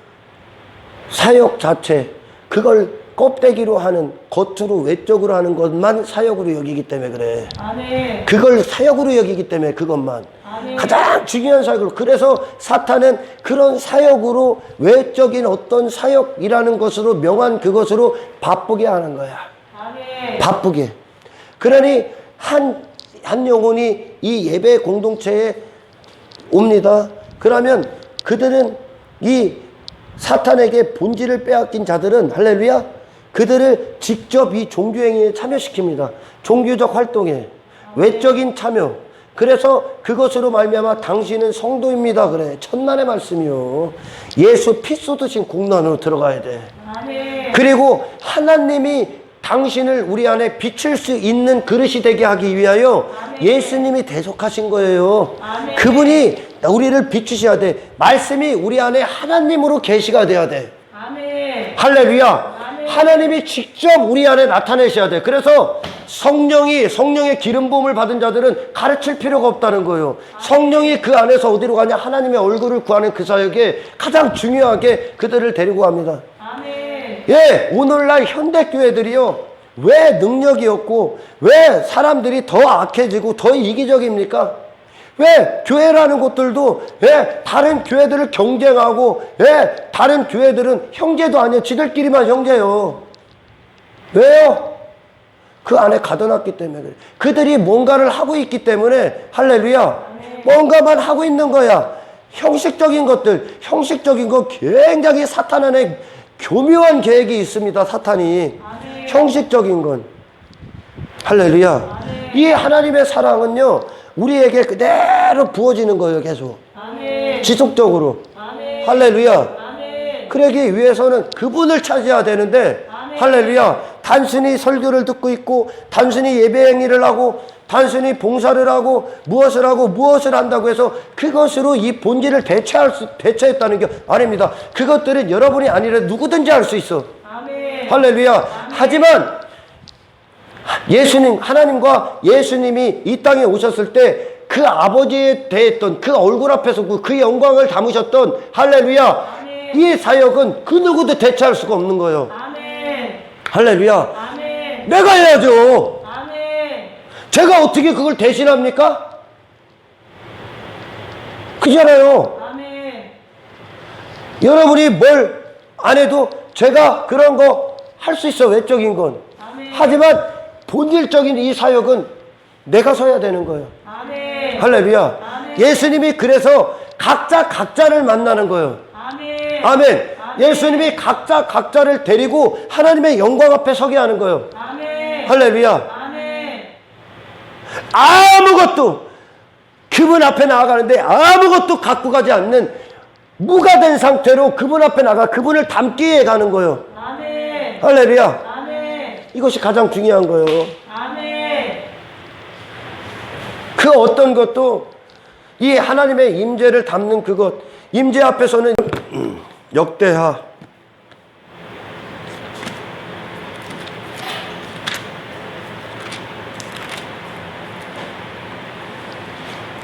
사역 자체, 그걸 껍데기로 하는, 겉으로 외적으로 하는 것만 사역으로 여기기 때문에 그래. 그걸 사역으로 여기기 때문에 그것만 가장 중요한 사역으로. 그래서 사탄은 그런 사역으로, 외적인 어떤 사역이라는 것으로, 명한 그것으로 바쁘게 하는 거야. 바쁘게. 그러니 한 영혼이 이 예배 공동체에 옵니다. 그러면 그들은 이 사탄에게 본질을 빼앗긴 자들은, 할렐루야, 그들을 직접 이 종교행위에 참여시킵니다. 종교적 활동에, 외적인 참여. 그래서 그것으로 말미암아 당신은 성도입니다. 그래. 천만의 말씀이요. 예수 피 쏟으신 국난으로 들어가야 돼. 그리고 하나님이 당신을 우리 안에 비출 수 있는 그릇이 되게 하기 위하여 예수님이 대속하신 거예요. 그분이 우리를 비추셔야 돼. 말씀이 우리 안에 하나님으로 계시가 돼야 돼. 할렐루야. 하나님이 직접 우리 안에 나타내셔야 돼. 그래서 성령의 기름 부음을 받은 자들은 가르칠 필요가 없다는 거예요. 성령이 그 안에서 어디로 가냐? 하나님의 얼굴을 구하는 그 사역에 가장 중요하게 그들을 데리고 갑니다. 예, 오늘날 현대교회들이요, 왜 능력이 없고 왜 사람들이 더 악해지고 더 이기적입니까? 왜 교회라는 곳들도 왜 다른 교회들을 경쟁하고, 왜 다른 교회들은 형제도 아니에요. 지들끼리만 형제요. 왜요? 그 안에 가둬놨기 때문에 그래. 그들이 뭔가를 하고 있기 때문에, 할렐루야, 뭔가만 하고 있는 거야. 형식적인 것들, 형식적인 거 굉장히 사탄 안에 교묘한 계획이 있습니다. 사탄이. 형식적인 건. 할렐루야. 이 하나님의 사랑은요, 우리에게 그대로 부어지는 거예요. 계속. 지속적으로. 할렐루야. 그러기 위해서는 그분을 찾아야 되는데, 할렐루야, 단순히 설교를 듣고 있고 단순히 예배 행위를 하고 단순히 봉사를 하고 무엇을 한다고 해서 그것으로 이 본질을 대체했다는 게 아닙니다. 그것들은 여러분이 아니라 누구든지 할 수 있어. 할렐루야. 하지만 하나님과 예수님이 이 땅에 오셨을 때 그 아버지에 대했던 그 얼굴 앞에서 그 영광을 담으셨던, 할렐루야, 이 사역은 그 누구도 대체할 수가 없는 거예요. 할렐루야. 내가 해야죠. 제가 어떻게 그걸 대신합니까? 그잖아요. 여러분이 뭘 안 해도 제가 그런 거 할 수 있어, 외적인 건. 하지만 본질적인 이 사역은 내가 서야 되는 거예요. 예수님이 그래서 각자를 만나는 거예요. 아멘. 예수님이 각자를 데리고 하나님의 영광 앞에 서게 하는 거예요. 아멘. 할렐루야. 아멘. 아무것도 그분 앞에 나아가는데 아무것도 갖고 가지 않는 무가 된 상태로 그분 앞에 나가 그분을 닮기 위해 가는 거예요. 아멘. 할렐루야. 아멘. 이것이 가장 중요한 거예요. 아멘. 그 어떤 것도 이 하나님의 임재를 담는 그것, 임재 앞에서는 역대하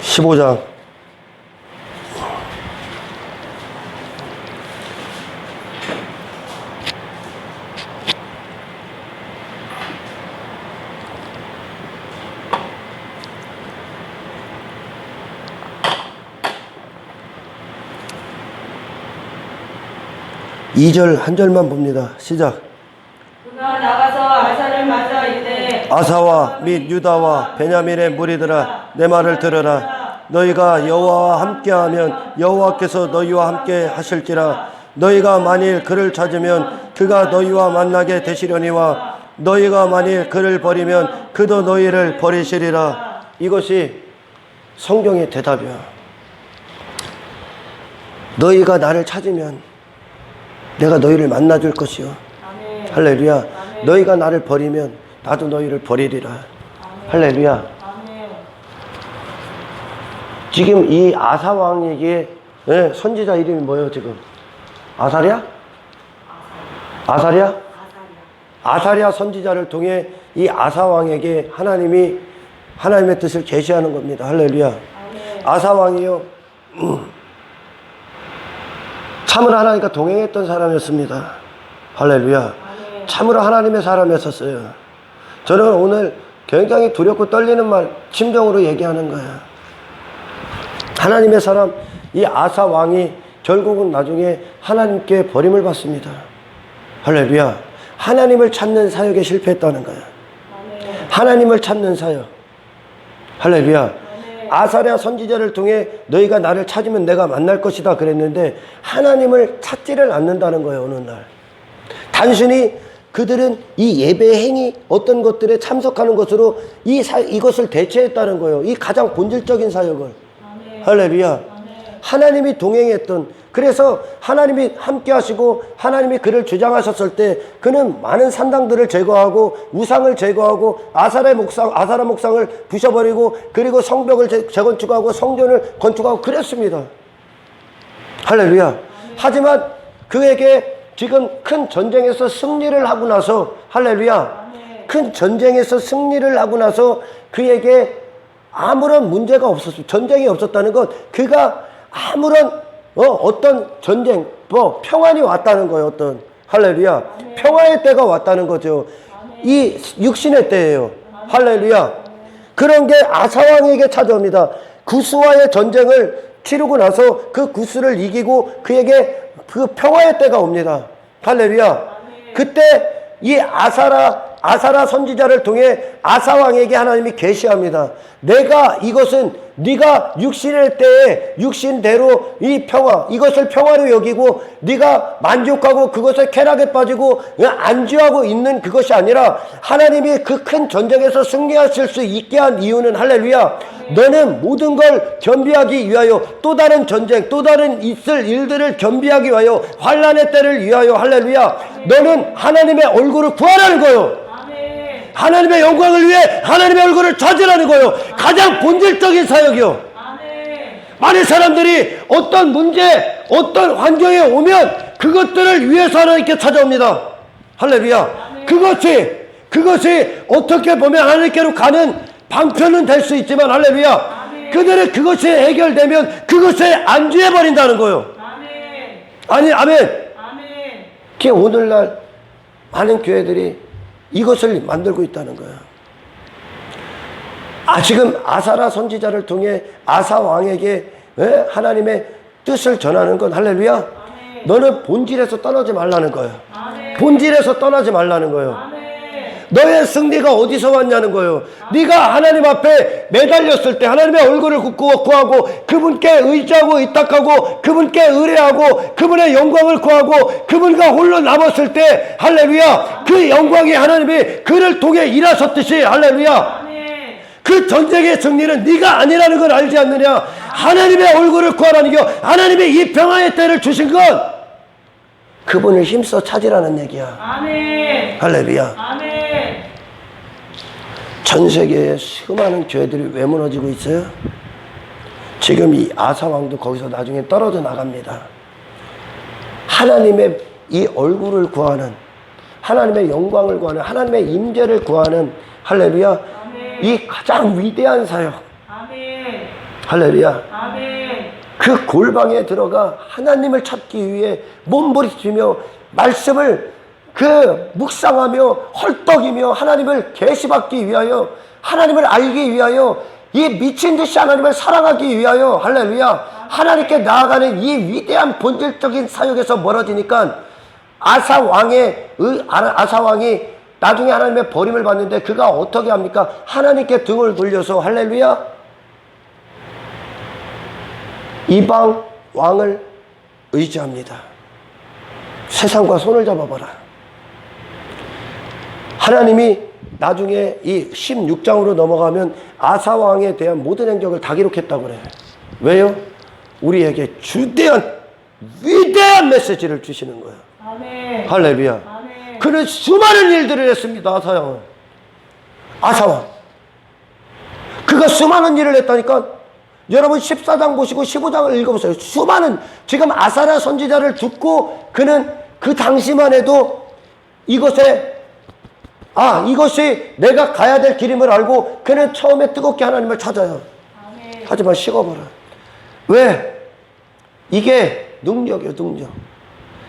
15장 2절 한 절만 봅니다. 시작. 그가 나가서 아사를 맞아 이르되 아사와 및 유다와 베냐민의 무리들아 내 말을 들으라. 너희가 여호와와 함께하면 여호와께서 너희와 함께 하실지라. 너희가 만일 그를 찾으면 그가 너희와 만나게 되시려니와 너희가 만일 그를 버리면 그도 너희를 버리시리라. 이것이 성경의 대답이야. 너희가 나를 찾으면 내가 너희를 만나줄 것이요. 아멘. 할렐루야. 아멘. 너희가 나를 버리면 나도 너희를 버리리라. 아멘. 할렐루야. 아멘. 지금 이 아사 왕에게 선지자 이름이 뭐예요 지금? 아사랴? 아사랴? 아사랴 선지자를 통해 이 아사 왕에게 하나님이 하나님의 뜻을 계시하는 겁니다. 할렐루야. 아멘. 아사 왕이요. 참으로 하나님과 동행했던 사람이었습니다. 할렐루야. 아멘. 참으로 하나님의 사람이었었어요. 저는 오늘 굉장히 두렵고 떨리는 말 심정으로 얘기하는 거예요. 하나님의 사람 이 아사 왕이 결국은 나중에 하나님께 버림을 받습니다. 할렐루야. 하나님을 찾는 사역에 실패했다는 거예요. 아멘. 하나님을 찾는 사역. 할렐루야. 아멘. 아사랴 선지자를 통해 너희가 나를 찾으면 내가 만날 것이다 그랬는데 하나님을 찾지를 않는다는 거예요. 어느 날 단순히 그들은 이 예배 행위 어떤 것들에 참석하는 것으로 이것을 대체했다는 거예요. 이 가장 본질적인 사역을. 아멘. 할렐루야. 아멘. 하나님이 동행했던, 그래서 하나님이 함께 하시고 하나님이 그를 주장하셨을 때 그는 많은 산당들을 제거하고 우상을 제거하고 아사라 목상을 부셔버리고 그리고 성벽을 재건축하고 성전을 건축하고 그랬습니다. 할렐루야. 하지만 그에게 지금 큰 전쟁에서 승리를 하고 나서, 할렐루야, 큰 전쟁에서 승리를 하고 나서 그에게 아무런 문제가 없었어요. 전쟁이 없었다는 것, 그가 아무런 어떤 전쟁, 평안이 왔다는 거예요. 어떤, 할렐루야, 평화의 때가 왔다는 거죠. 이 육신의 때예요. 할렐루야. 그런 게 아사왕에게 찾아옵니다. 구스와의 전쟁을 치르고 나서 그 구스를 이기고 그에게 그 평화의 때가 옵니다. 할렐루야. 그때 이 아사라 선지자를 통해 아사왕에게 하나님이 계시합니다. 내가 이것은 네가 육신의 때에 육신대로 이 평화, 이것을 평화로 여기고 네가 만족하고 그것에 쾌락에 빠지고 안주하고 있는 그것이 아니라 하나님이 그 큰 전쟁에서 승리하실 수 있게 한 이유는, 할렐루야, 너는 모든 걸 겸비하기 위하여, 또 다른 전쟁, 또 다른 있을 일들을 겸비하기 위하여, 환난의 때를 위하여, 할렐루야, 너는 하나님의 얼굴을 구하라는 거예요. 하나님의 영광을 위해 하나님의 얼굴을 찾으라는 거예요. 가장 본질적인 사역이요. 많은 사람들이 어떤 문제, 어떤 환경에 오면 그것들을 위해서 하나님께 찾아옵니다. 할렐루야. 그것이 어떻게 보면 하나님께로 가는 방편은 될 수 있지만, 할렐루야, 그들은 그것이 해결되면 그것에 안주해버린다는 거예요. 아니, 아멘. 그게 오늘날 많은 교회들이 이것을 만들고 있다는 거예요. 지금 아사라 선지자를 통해 아사 왕에게 하나님의 뜻을 전하는 건, 할렐루야, 너는 본질에서 떠나지 말라는 거예요. 본질에서 떠나지 말라는 거예요. 너의 승리가 어디서 왔냐는 거예요. 네가 하나님 앞에 매달렸을 때 하나님의 얼굴을 구하고 그분께 의지하고 의탁하고 그분께 의뢰하고 그분의 영광을 구하고 그분과 홀로 남았을 때 할렐루야, 그 영광이 하나님이 그를 통해 일하셨듯이 할렐루야, 그 전쟁의 승리는 네가 아니라는 걸 알지 않느냐. 하나님의 얼굴을 구하라는 게 하나님의 이 평화의 때를 주신 건 그분을 힘써 찾으라는 얘기야. 아멘. 할렐루야. 아멘. 전 세계에 수많은 교회들이 왜 무너지고 있어요? 지금 이 아사왕도 거기서 나중에 떨어져 나갑니다. 하나님의 이 얼굴을 구하는, 하나님의 영광을 구하는, 하나님의 임재를 구하는 할렐루야, 아멘. 이 가장 위대한 사역. 아멘. 할렐루야. 아멘. 그 골방에 들어가 하나님을 찾기 위해 몸부림치며 말씀을 묵상하며 헐떡이며 하나님을 계시받기 위하여, 하나님을 알기 위하여, 이 미친 듯이 하나님을 사랑하기 위하여 할렐루야, 하나님께 나아가는 이 위대한 본질적인 사역에서 멀어지니까 아사왕이 나중에 하나님의 버림을 받는데 그가 어떻게 합니까? 하나님께 등을 돌려서 할렐루야, 이방 왕을 의지합니다. 세상과 손을 잡아봐라. 하나님이 나중에 이 16장으로 넘어가면 아사왕에 대한 모든 행적을 다 기록했다고 그래요. 왜요? 우리에게 주대한 위대한 메시지를 주시는 거예요. 아멘. 할렐루야. 아멘. 그는 수많은 일들을 했습니다. 아사왕. 그가 수많은 일을 했다니까. 여러분 14장 보시고 15장을 읽어보세요. 수많은, 지금 아사랴 선지자를 듣고 그는 그 당시만 해도 이것이 내가 가야 될 길임을 알고 그는 처음에 뜨겁게 하나님을 찾아요. 아멘. 하지만 식어버려. 왜? 이게 능력이에요, 능력.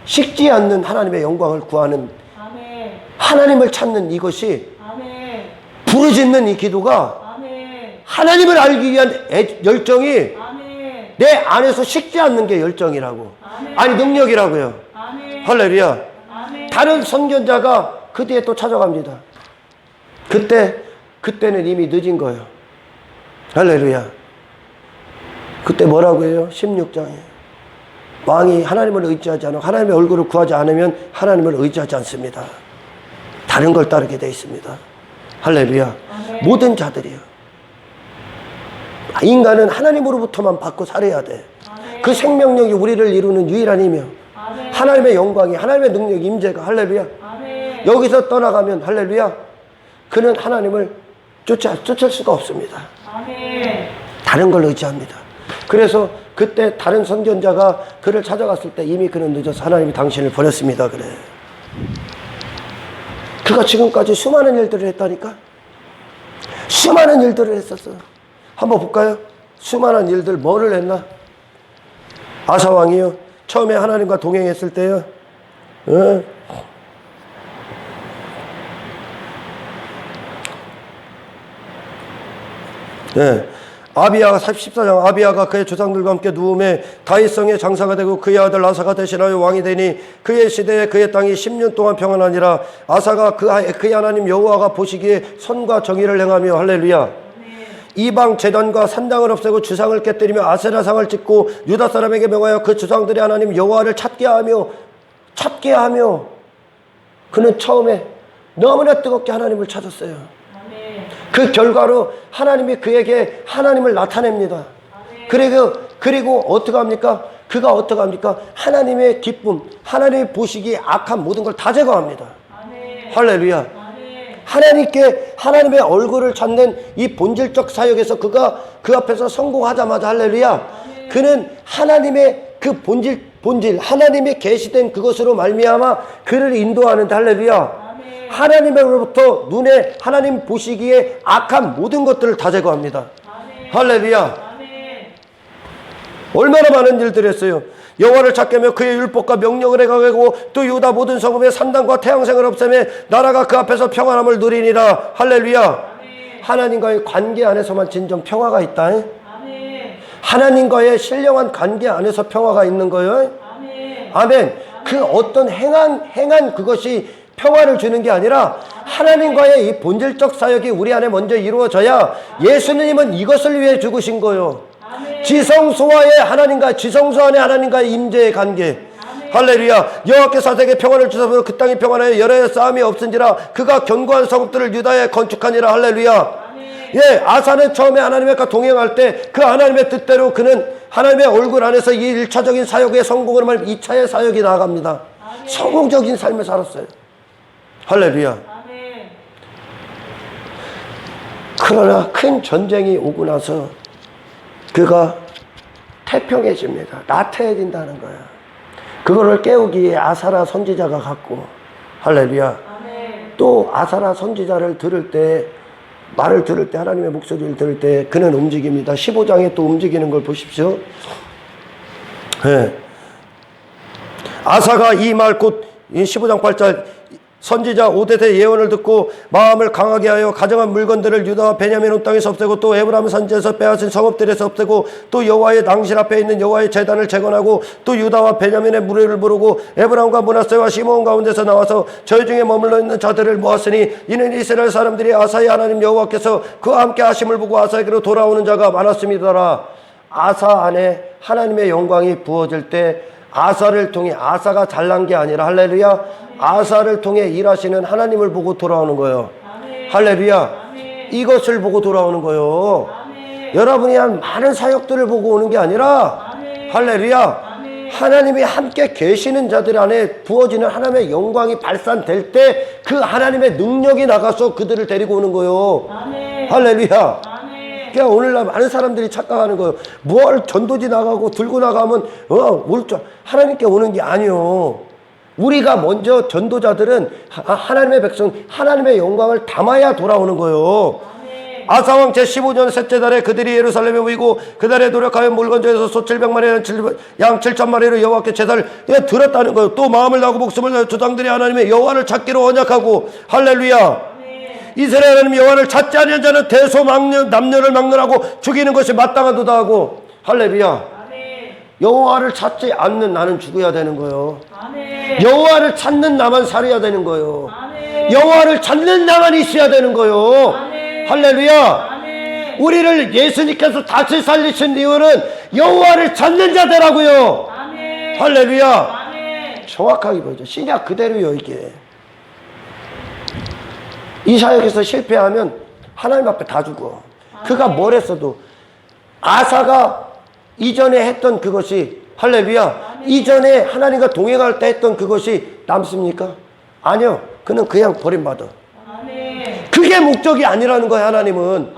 식지 않는 하나님의 영광을 구하는, 아멘. 하나님을 찾는 이것이, 아멘. 부르짖는 이 기도가 하나님을 알기 위한 열정이 아멘. 내 안에서 식지 않는 게 열정이라고. 아멘. 아니, 능력이라고요. 아멘. 할렐루야. 아멘. 다른 선견자가 그 뒤에 또 찾아갑니다. 그때는 이미 늦은 거예요. 할렐루야. 그때 뭐라고 해요? 16장에. 왕이 하나님을 의지하지 않고 하나님의 얼굴을 구하지 않으면 하나님을 의지하지 않습니다. 다른 걸 따르게 되어 있습니다. 할렐루야. 아멘. 모든 자들이요. 인간은 하나님으로부터만 받고 살아야 돼. 아멘. 그 생명력이 우리를 이루는 유일한 힘이요. 아멘. 하나님의 영광이, 하나님의 능력이, 임재가, 할렐루야. 아멘. 여기서 떠나가면 할렐루야, 그는 하나님을 쫓을 수가 없습니다. 아멘. 다른 걸 의지합니다. 그래서 그때 다른 선견자가 그를 찾아갔을 때 이미 그는 늦어서 하나님이 당신을 버렸습니다. 그래. 그가 지금까지 수많은 일들을 했다니까. 수많은 일들을 했었어. 한번 볼까요? 수많은 일들 뭐를 했나? 아사왕이요, 처음에 하나님과 동행했을 때요, 아비야가 14장, 아비야가 그의 조상들과 함께 누움에 다윗성의 장사가 되고 그의 아들 아사가 대신하여 왕이 되니 그의 시대에 그의 땅이 10년 동안 평안하니라. 아사가 그의 하나님 여호와가 보시기에 선과 정의를 행하며 할렐루야. 이방 제단과 산당을 없애고 주상을 깨뜨리며 아세라상을 찍고 유다 사람에게 명하여 그 주상들의 하나님 여호와를 찾게 하며 그는 처음에 너무나 뜨겁게 하나님을 찾았어요. 아멘. 그 결과로 하나님이 그에게 하나님을 나타냅니다. 그리고 어떻게 합니까? 그가 어떻게 합니까? 하나님의 기쁨, 하나님이 보시기에 악한 모든 걸 다 제거합니다. 아멘. 할렐루야. 아멘. 하나님께 하나님의 얼굴을 찾는 이 본질적 사역에서 그가 그 앞에서 성공하자마자 할렐루야, 그는 하나님의 그 본질 하나님의 계시된 그것으로 말미암아 그를 인도하는데 할렐루야, 하나님으로부터 눈에 하나님 보시기에 악한 모든 것들을 다 제거합니다. 할렐루야. 얼마나 많은 일들을 했어요. 여호와를 찾게 하며 그의 율법과 명령을 행하고 또 유다 모든 성읍의 산당과 태양생을 없애며 나라가 그 앞에서 평안함을 누리니라. 할렐루야. 하나님과의 관계 안에서만 진정 평화가 있다. 하나님과의 신령한 관계 안에서 평화가 있는 거예요. 아멘. 그 어떤 행한 그것이 평화를 주는 게 아니라 하나님과의 이 본질적 사역이 우리 안에 먼저 이루어져야 예수님은 이것을 위해 죽으신 거예요. 지성소와의 하나님과 지성소 안에 하나님과의 임재의 관계. 할렐루야. 여호와께서 사색에 평안을 주셔서 그 땅이 평안하여 여러 싸움이 없은지라 그가 견고한 성읍들을 유다에 건축하니라. 할렐루야. 예, 아사는 처음에 하나님과 동행할 때 그 하나님의 뜻대로 그는 하나님의 얼굴 안에서 이 1차적인 사역의 성공으로 말하면 2차의 사역이 나아갑니다. 성공적인 삶을 살았어요. 할렐루야. 그러나 큰 전쟁이 오고 나서 그가 태평해집니다. 나태해진다는 거야. 그거를 깨우기에 아사라 선지자가 갔고, 할렐루야. 또 아사라 선지자를 들을 때, 말을 들을 때, 하나님의 목소리를 들을 때 그는 움직입니다. 15장에 또 움직이는 걸 보십시오. 네. 아사가 이 말 곧 15장 8절 선지자 오뎃의 예언을 듣고 마음을 강하게 하여 가정한 물건들을 유다와 베냐민 온 땅에서 없애고 또 에브라임 산지에서 빼앗은 성읍들에서 없애고 또 여호와의 낭실 앞에 있는 여호와의 제단을 재건하고 또 유다와 베냐민의 무리를 부르고 에브라임과 므낫세와 시므온 가운데서 나와서 저희 중에 머물러 있는 자들을 모았으니 이는 이스라엘 사람들이 아사의 하나님 여호와께서 그와 함께 하심을 보고 아사에게로 돌아오는 자가 많았음이더라. 아사 안에 하나님의 영광이 부어질 때 아사를 통해, 아사가 잘난 게 아니라, 할렐루야, 아사를 통해 일하시는 하나님을 보고 돌아오는 거예요. 할렐루야. 이것을 보고 돌아오는 거예요. 여러분이 한 많은 사역들을 보고 오는 게 아니라, 할렐루야, 하나님이 함께 계시는 자들 안에 부어지는 하나님의 영광이 발산될 때 그 하나님의 능력이 나가서 그들을 데리고 오는 거예요. 할렐루야. 그러니까 오늘날 많은 사람들이 착각하는 거예요. 뭘 전도지 나가고 들고 나가면 하나님께 오는 게 아니요. 우리가 먼저 전도자들은 하나님의 백성, 하나님의 영광을 담아야 돌아오는 거예요. 아사왕 제15년 셋째 달에 그들이 예루살렘에 모이고 그 달에 노력하여 물건져에서 소 700마리 양 7,000마리로 여호와께 제사를 드렸다는 거예요. 또 마음을 다하고 목숨을 다하여 조상들이 하나님의 여호와를 찾기로 언약하고, 할렐루야. 이스라엘 하나님 여호와를 찾지 않는 자는 남녀를 막론하고 죽이는 것이 마땅하도다 하고, 할렐루야. 여호와를 찾지 않는 나는 죽어야 되는 거예요. 여호와를 찾는 나만 살아야 되는 거예요. 여호와를 찾는 나만 있어야 되는 거예요. 할렐루야. 우리를 예수님께서 다시 살리신 이유는 여호와를 찾는 자들하고요. 할렐루야. 정확하게 보죠. 신약 그대로요. 이게 이 사역에서 실패하면 하나님 앞에 다 죽어. 그가 뭘 했어도. 아사가 이전에 했던 그것이, 할렐루야, 이전에 하나님과 동행할 때 했던 그것이 남습니까? 아니요. 그는 그냥 버림받아. 그게 목적이 아니라는 거야. 하나님은.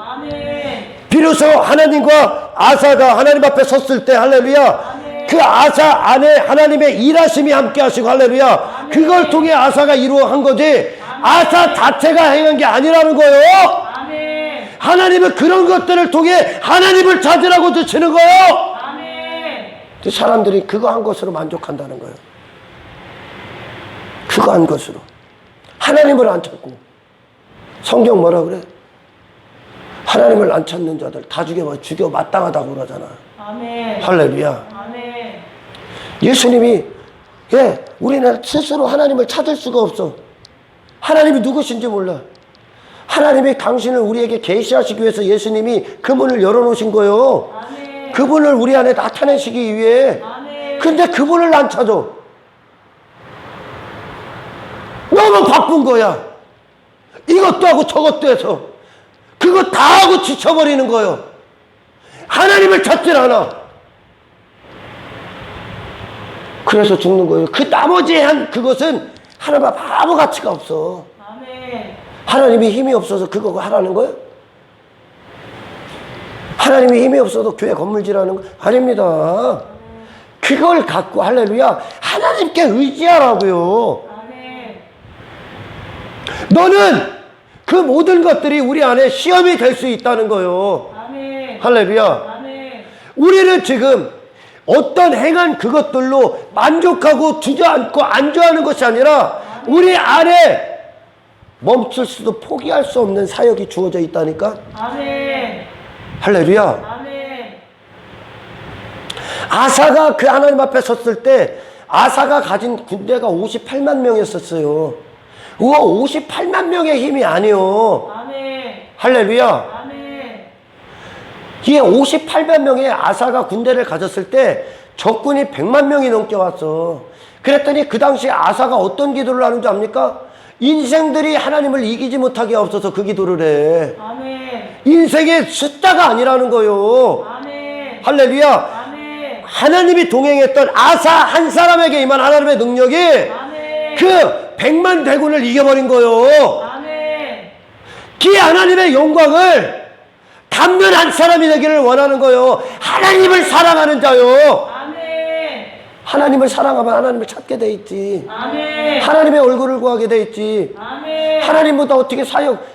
비로소 하나님과 아사가 하나님 앞에 섰을 때, 할렐루야, 그 아사 안에 하나님의 일하심이 함께 하시고, 할렐루야, 그걸 통해 아사가 이루어한 거지 아사 자체가 행한 게 아니라는 거예요. 하나님은 그런 것들을 통해 하나님을 찾으라고 주시는 거예요. 사람들이 그거 한 것으로 만족한다는 거예요. 그거 한 것으로 하나님을 안 찾고. 성경 뭐라 그래? 하나님을 안 찾는 자들 다 죽여 마땅하다고 그러잖아. 할렐루야. 예수님이, 우리는 스스로 하나님을 찾을 수가 없어. 하나님이 누구신지 몰라. 하나님이 당신을 우리에게 계시하시기 위해서 예수님이 그 문을 열어놓으신 거예요. 그분을 우리 안에 나타내시기 위해. 근데 그분을 안 찾아. 너무 바쁜 거야. 이것도 하고 저것도 해서 그거 다 하고 지쳐버리는 거예요. 하나님을 찾질 않아. 그래서 죽는 거예요. 그 나머지 한 그것은 하나님 아무 가치가 없어. 하나님이 힘이 없어서 그거 하라는 거예요? 하나님이 힘이 없어도 교회 건물질하는 거 아닙니다. 그걸 갖고, 할렐루야, 하나님께 의지하라고요. 너는 그 모든 것들이 우리 안에 시험이 될 수 있다는 거예요. 할렐루야. 우리는 지금 어떤 행한 그것들로 만족하고 주저앉고 안주하는 것이 아니라 우리 안에 멈출 수도 포기할 수 없는 사역이 주어져 있다니까. 할렐루야. 아사가 그 하나님 앞에 섰을 때 아사가 가진 군대가 58만 명이었어요. 우와, 58만 명의 힘이 아니요. 아멘. 할렐루야. 아멘. 이게 58만 명의 아사가 군대를 가졌을 때 적군이 100만 명이 넘게 왔어. 그랬더니 그 당시 아사가 어떤 기도를 하는 줄 압니까? 인생들이 하나님을 이기지 못하게 없어서 그 기도를 해. 아멘. 인생의 숫자가 아니라는 거요. 아멘. 할렐루야. 아멘. 하나님이 동행했던 아사 한 사람에게 임한 하나님의 능력이 아멘. 그 100만 대군을 이겨버린 거요. 아멘. 그 하나님의 영광을 담는 한 사람이 되기를 원하는 거요. 하나님을 사랑하는 자요. 아멘. 하나님을 사랑하면 하나님을 찾게 돼 있지. 아멘. 하나님의 얼굴을 구하게 돼 있지. 아멘. 하나님보다 어떻게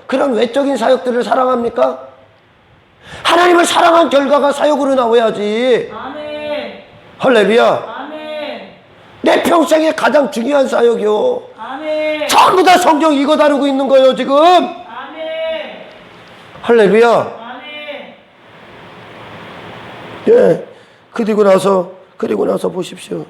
그런 외적인 사역들을 사랑합니까? 하나님을 사랑한 결과가 사역으로 나와야지. 아멘. 할렐루야. 아멘. 내 평생에 가장 중요한 사역이요. 아멘. 전부 다 성경 이거 다루고 있는 거예요, 지금. 아멘. 할렐루야. 아멘. 예. 그리고 나서 보십시오.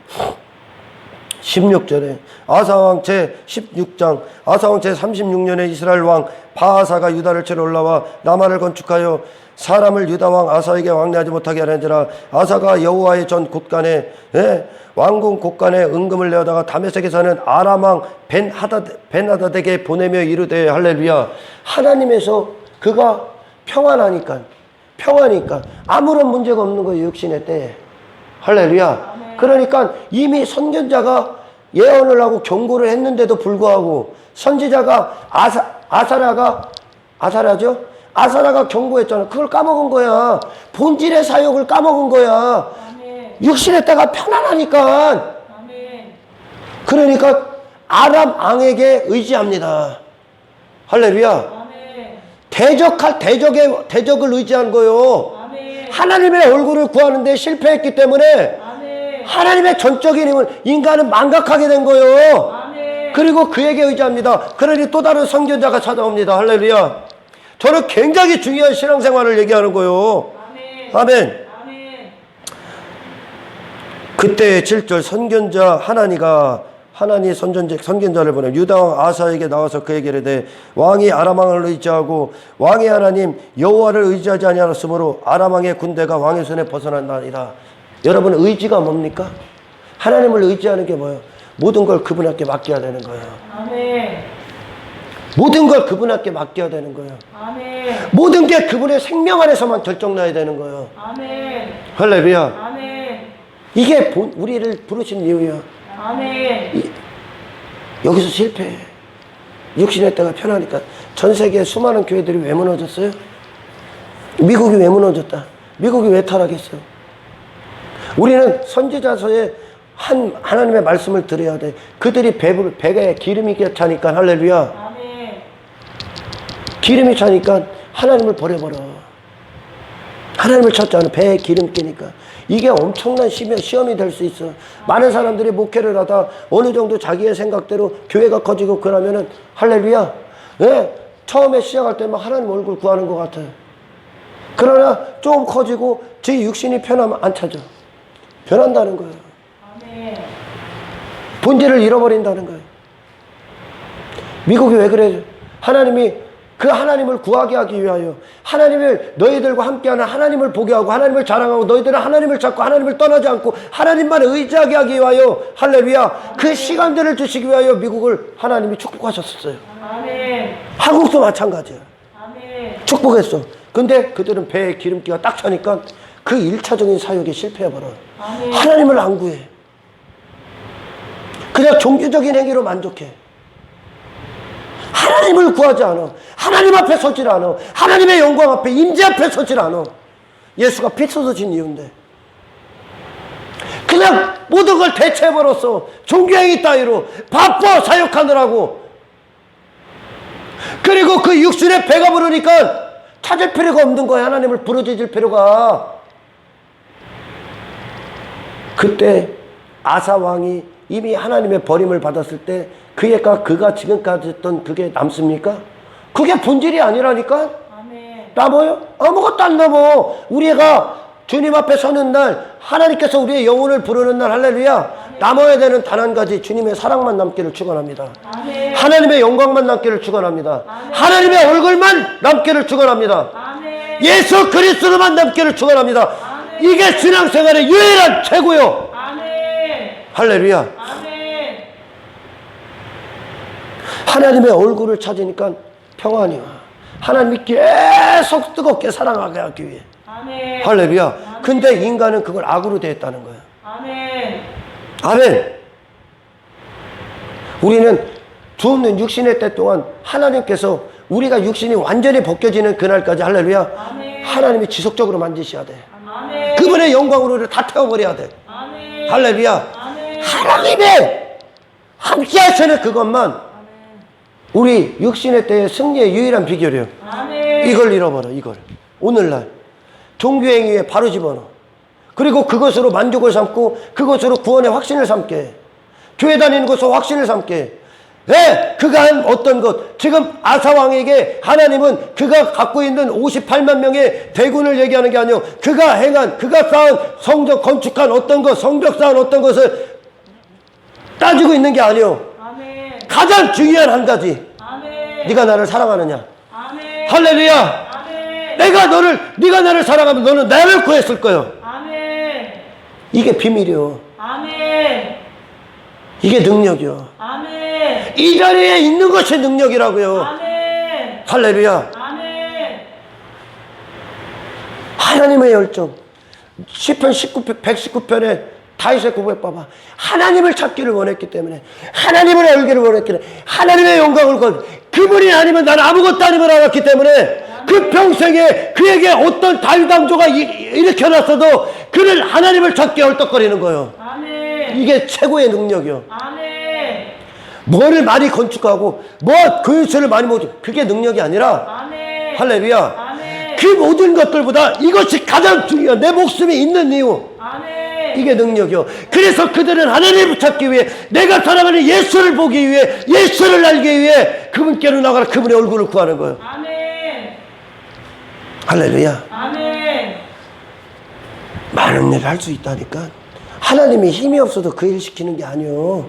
16절에 아사왕 제16장 아사왕 제36년에 이스라엘 왕 바하사가 유다를 치러 올라와 라마를 건축하여 사람을 유다왕 아사에게 왕래하지 못하게 하는지라. 아사가 여호와의 전 곳간에 왕궁 곳간에 은금을 내어다가 다메섹에 사는 아람왕 벤하닷에게 보내며 이르되 할렐루야. 하나님에서 그가 평안하니까 아무런 문제가 없는 거예요. 육신의 때에. 할렐루야. 그러니까 이미 선견자가 예언을 하고 경고를 했는데도 불구하고 선지자가 아사라가 경고했잖아. 그걸 까먹은 거야. 본질의 사역을 까먹은 거야. 아멘. 육신의 때가 편안하니까. 아멘. 그러니까 아람 왕에게 의지합니다. 할렐루야. 아멘. 대적을 의지한 거요. 아멘. 하나님의 얼굴을 구하는데 실패했기 때문에 아멘. 하나님의 전적인 힘을 인간은 망각하게 된 거요. 아멘. 그리고 그에게 의지합니다. 그러니 또 다른 선견자가 찾아옵니다. 할렐루야. 저는 굉장히 중요한 신앙생활을 얘기하는 거요. 아멘. 아멘. 아멘. 그때 7절 하나니 선견자를 보내 유다왕 아사에게 나와서 그에게 이르되 왕이 아람왕을 의지하고 왕의 하나님 여호와를 의지하지 아니하였으므로 아람왕의 군대가 왕의 손에 벗어난다니라. 여러분, 의지가 뭡니까? 하나님을 의지하는 게 뭐예요? 모든 걸 그분께 맡겨야 되는 거예요. 아멘. 모든 걸 그분께 맡겨야 되는 거예요. 아멘. 모든 게 그분의 생명 안에서만 결정나야 되는 거예요. 아멘. 할렐루야. 아멘. 이게 우리를 부르신 이유예요. 아멘. 여기서 실패해. 육신의 때가 편하니까. 전 세계 수많은 교회들이 왜 무너졌어요? 미국이 왜 무너졌다? 미국이 왜 타락했어요? 우리는 선지자서에 하나님의 말씀을 들어야 돼. 그들이 배에 기름이 차니까 할렐루야. 아멘. 기름이 차니까 하나님을 버려버려. 하나님을 찾지 않아. 배에 기름 끼니까. 이게 엄청난 시험이 될 수 있어. 많은 사람들이 목회를 하다 어느 정도 자기의 생각대로 교회가 커지고 그러면은 할렐루야. 예? 처음에 시작할 때만 하나님 얼굴 구하는 것 같아요. 그러나 조금 커지고 제 육신이 편하면 안 찾아. 변한다는 거예요. 아멘. 본질을 잃어버린다는 거예요. 미국이 왜 그래요? 그 하나님을 구하게 하기 위하여 하나님을 너희들과 함께하는 하나님을 보게 하고 하나님을 자랑하고 너희들은 하나님을 찾고 하나님을 떠나지 않고 하나님만 의지하게 하기 위하여 할렐루야. 그 시간들을 주시기 위하여 미국을 하나님이 축복하셨었어요. 아멘. 한국도 마찬가지야. 아멘. 축복했어. 근데 그들은 배에 기름기가 딱 차니까 그 1차적인 사역에 실패해버려. 아멘. 하나님을 안 구해. 그냥 종교적인 행위로 만족해. 하나님을 구하지 않아. 하나님 앞에 서질 않아. 하나님의 영광 앞에 임재 앞에 서질 않아. 예수가 피 쏟아진 이유인데 그냥 모든 걸 대체해버렸어. 종교행위 따위로 바빠 사역하느라고. 그리고 그 육신의 배가 부르니까 찾을 필요가 없는 거야. 하나님을 부르짖을 필요가. 그때 아사 왕이 이미 하나님의 버림을 받았을 때 그가 지금까지 했던 그게 남습니까? 그게 본질이 아니라니까. 아멘. 남아요? 아무것도 안 남아. 우리가 주님 앞에 서는 날, 하나님께서 우리의 영혼을 부르는 날, 할렐루야. 남아야 되는 단 한 가지 주님의 사랑만 남기를 축원합니다. 아멘. 하나님의 영광만 남기를 축원합니다. 아멘. 하나님의 얼굴만 남기를 축원합니다. 아멘. 예수 그리스도만 남기를 축원합니다. 아멘. 이게 신앙생활의 유일한 최고요. 아멘. 할렐루야. 아멘. 하나님의 얼굴을 찾으니까 평안이 와. 하나님이 계속 뜨겁게 사랑하게 하기 위해. 아멘. 할렐루야. 근데 인간은 그걸 악으로 대했다는 거예요. 아멘. 아멘. 우리는 주 없는 육신의 때 동안 하나님께서 우리가 육신이 완전히 벗겨지는 그날까지 할렐루야. 아멘. 하나님이 지속적으로 만지셔야 돼. 아멘. 그분의 영광으로 우리를 다 태워버려야 돼. 아멘. 할렐루야. 아멘. 하나님의 함께 하시는 그것만 우리 육신의 때의 승리의 유일한 비결이에요. 아멘. 이걸 잃어버려, 이걸. 오늘날 종교행위에 바로 집어넣어. 그리고 그것으로 만족을 삼고 그것으로 구원의 확신을 삼게 해. 교회 다니는 것으로 확신을 삼게 해. 왜? 그가 한 어떤 것, 지금 아사왕에게 하나님은 그가 갖고 있는 58만 명의 대군을 얘기하는 게 아니요, 그가 행한, 그가 쌓은 성적 건축한 어떤 것, 성벽 쌓은 어떤 것을 따지고 있는 게 아니요, 아멘. 가장 중요한 한 가지. 아멘. 네가 나를 사랑하느냐. 아멘. 할렐루야. 아멘. 네가 나를 사랑하면 너는 나를 구했을 거예요. 아멘. 이게 비밀이요. 아멘. 이게 능력이요. 아멘. 이 자리에 있는 것이 능력이라고요. 아멘. 할렐루야. 아멘. 하나님의 열정. 시편 119편에 다윗의 고백 봐봐. 하나님을 찾기를 원했기 때문에, 하나님을 알기를 원했기 때문에, 하나님의 영광을 그분이 아니면 나는 아무것도 아님을 알았기 때문에 그 평생에 그에게 어떤 다윗왕조가 일으켜놨어도 그는 하나님을 찾기 헐떡거리는 거예요. 아멘. 이게 최고의 능력이요. 아멘. 뭐를 많이 건축하고 뭐 교육서를 많이 모으고 그게 능력이 아니라, 아멘. 할렐루야, 아멘. 그 모든 것들보다 이것이 가장 중요한, 내 목숨이 있는 이유, 아멘. 이게 능력이요. 그래서 그들은 하나님을 찾기 위해, 내가 사랑하는 예수를 보기 위해, 예수를 알기 위해 그분께로 나가라, 그분의 얼굴을 구하는 거예요. 아멘. 할렐루야. 아멘. 많은 일을 할 수 있다니까. 하나님이 힘이 없어도 그 일 시키는 게 아니요,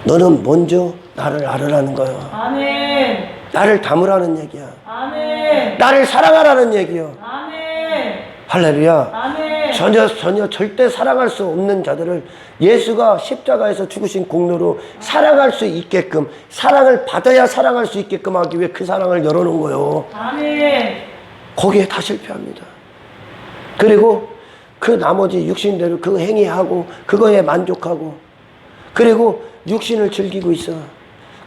너는 먼저 나를 알으라는 거예요. 아멘. 나를 담으라는 얘기야. 아멘. 나를 사랑하라는 얘기요. 아멘. 할렐루야. 아멘. 전혀 절대 사랑할 수 없는 자들을 예수가 십자가에서 죽으신 공로로 사랑할 수 있게끔, 사랑을 받아야 사랑할 수 있게끔 하기 위해 그 사랑을 열어놓은 거예요. 아멘. 거기에 다 실패합니다. 그리고 그 나머지 육신대로 그 행위하고 그거에 만족하고, 그리고 육신을 즐기고 있어.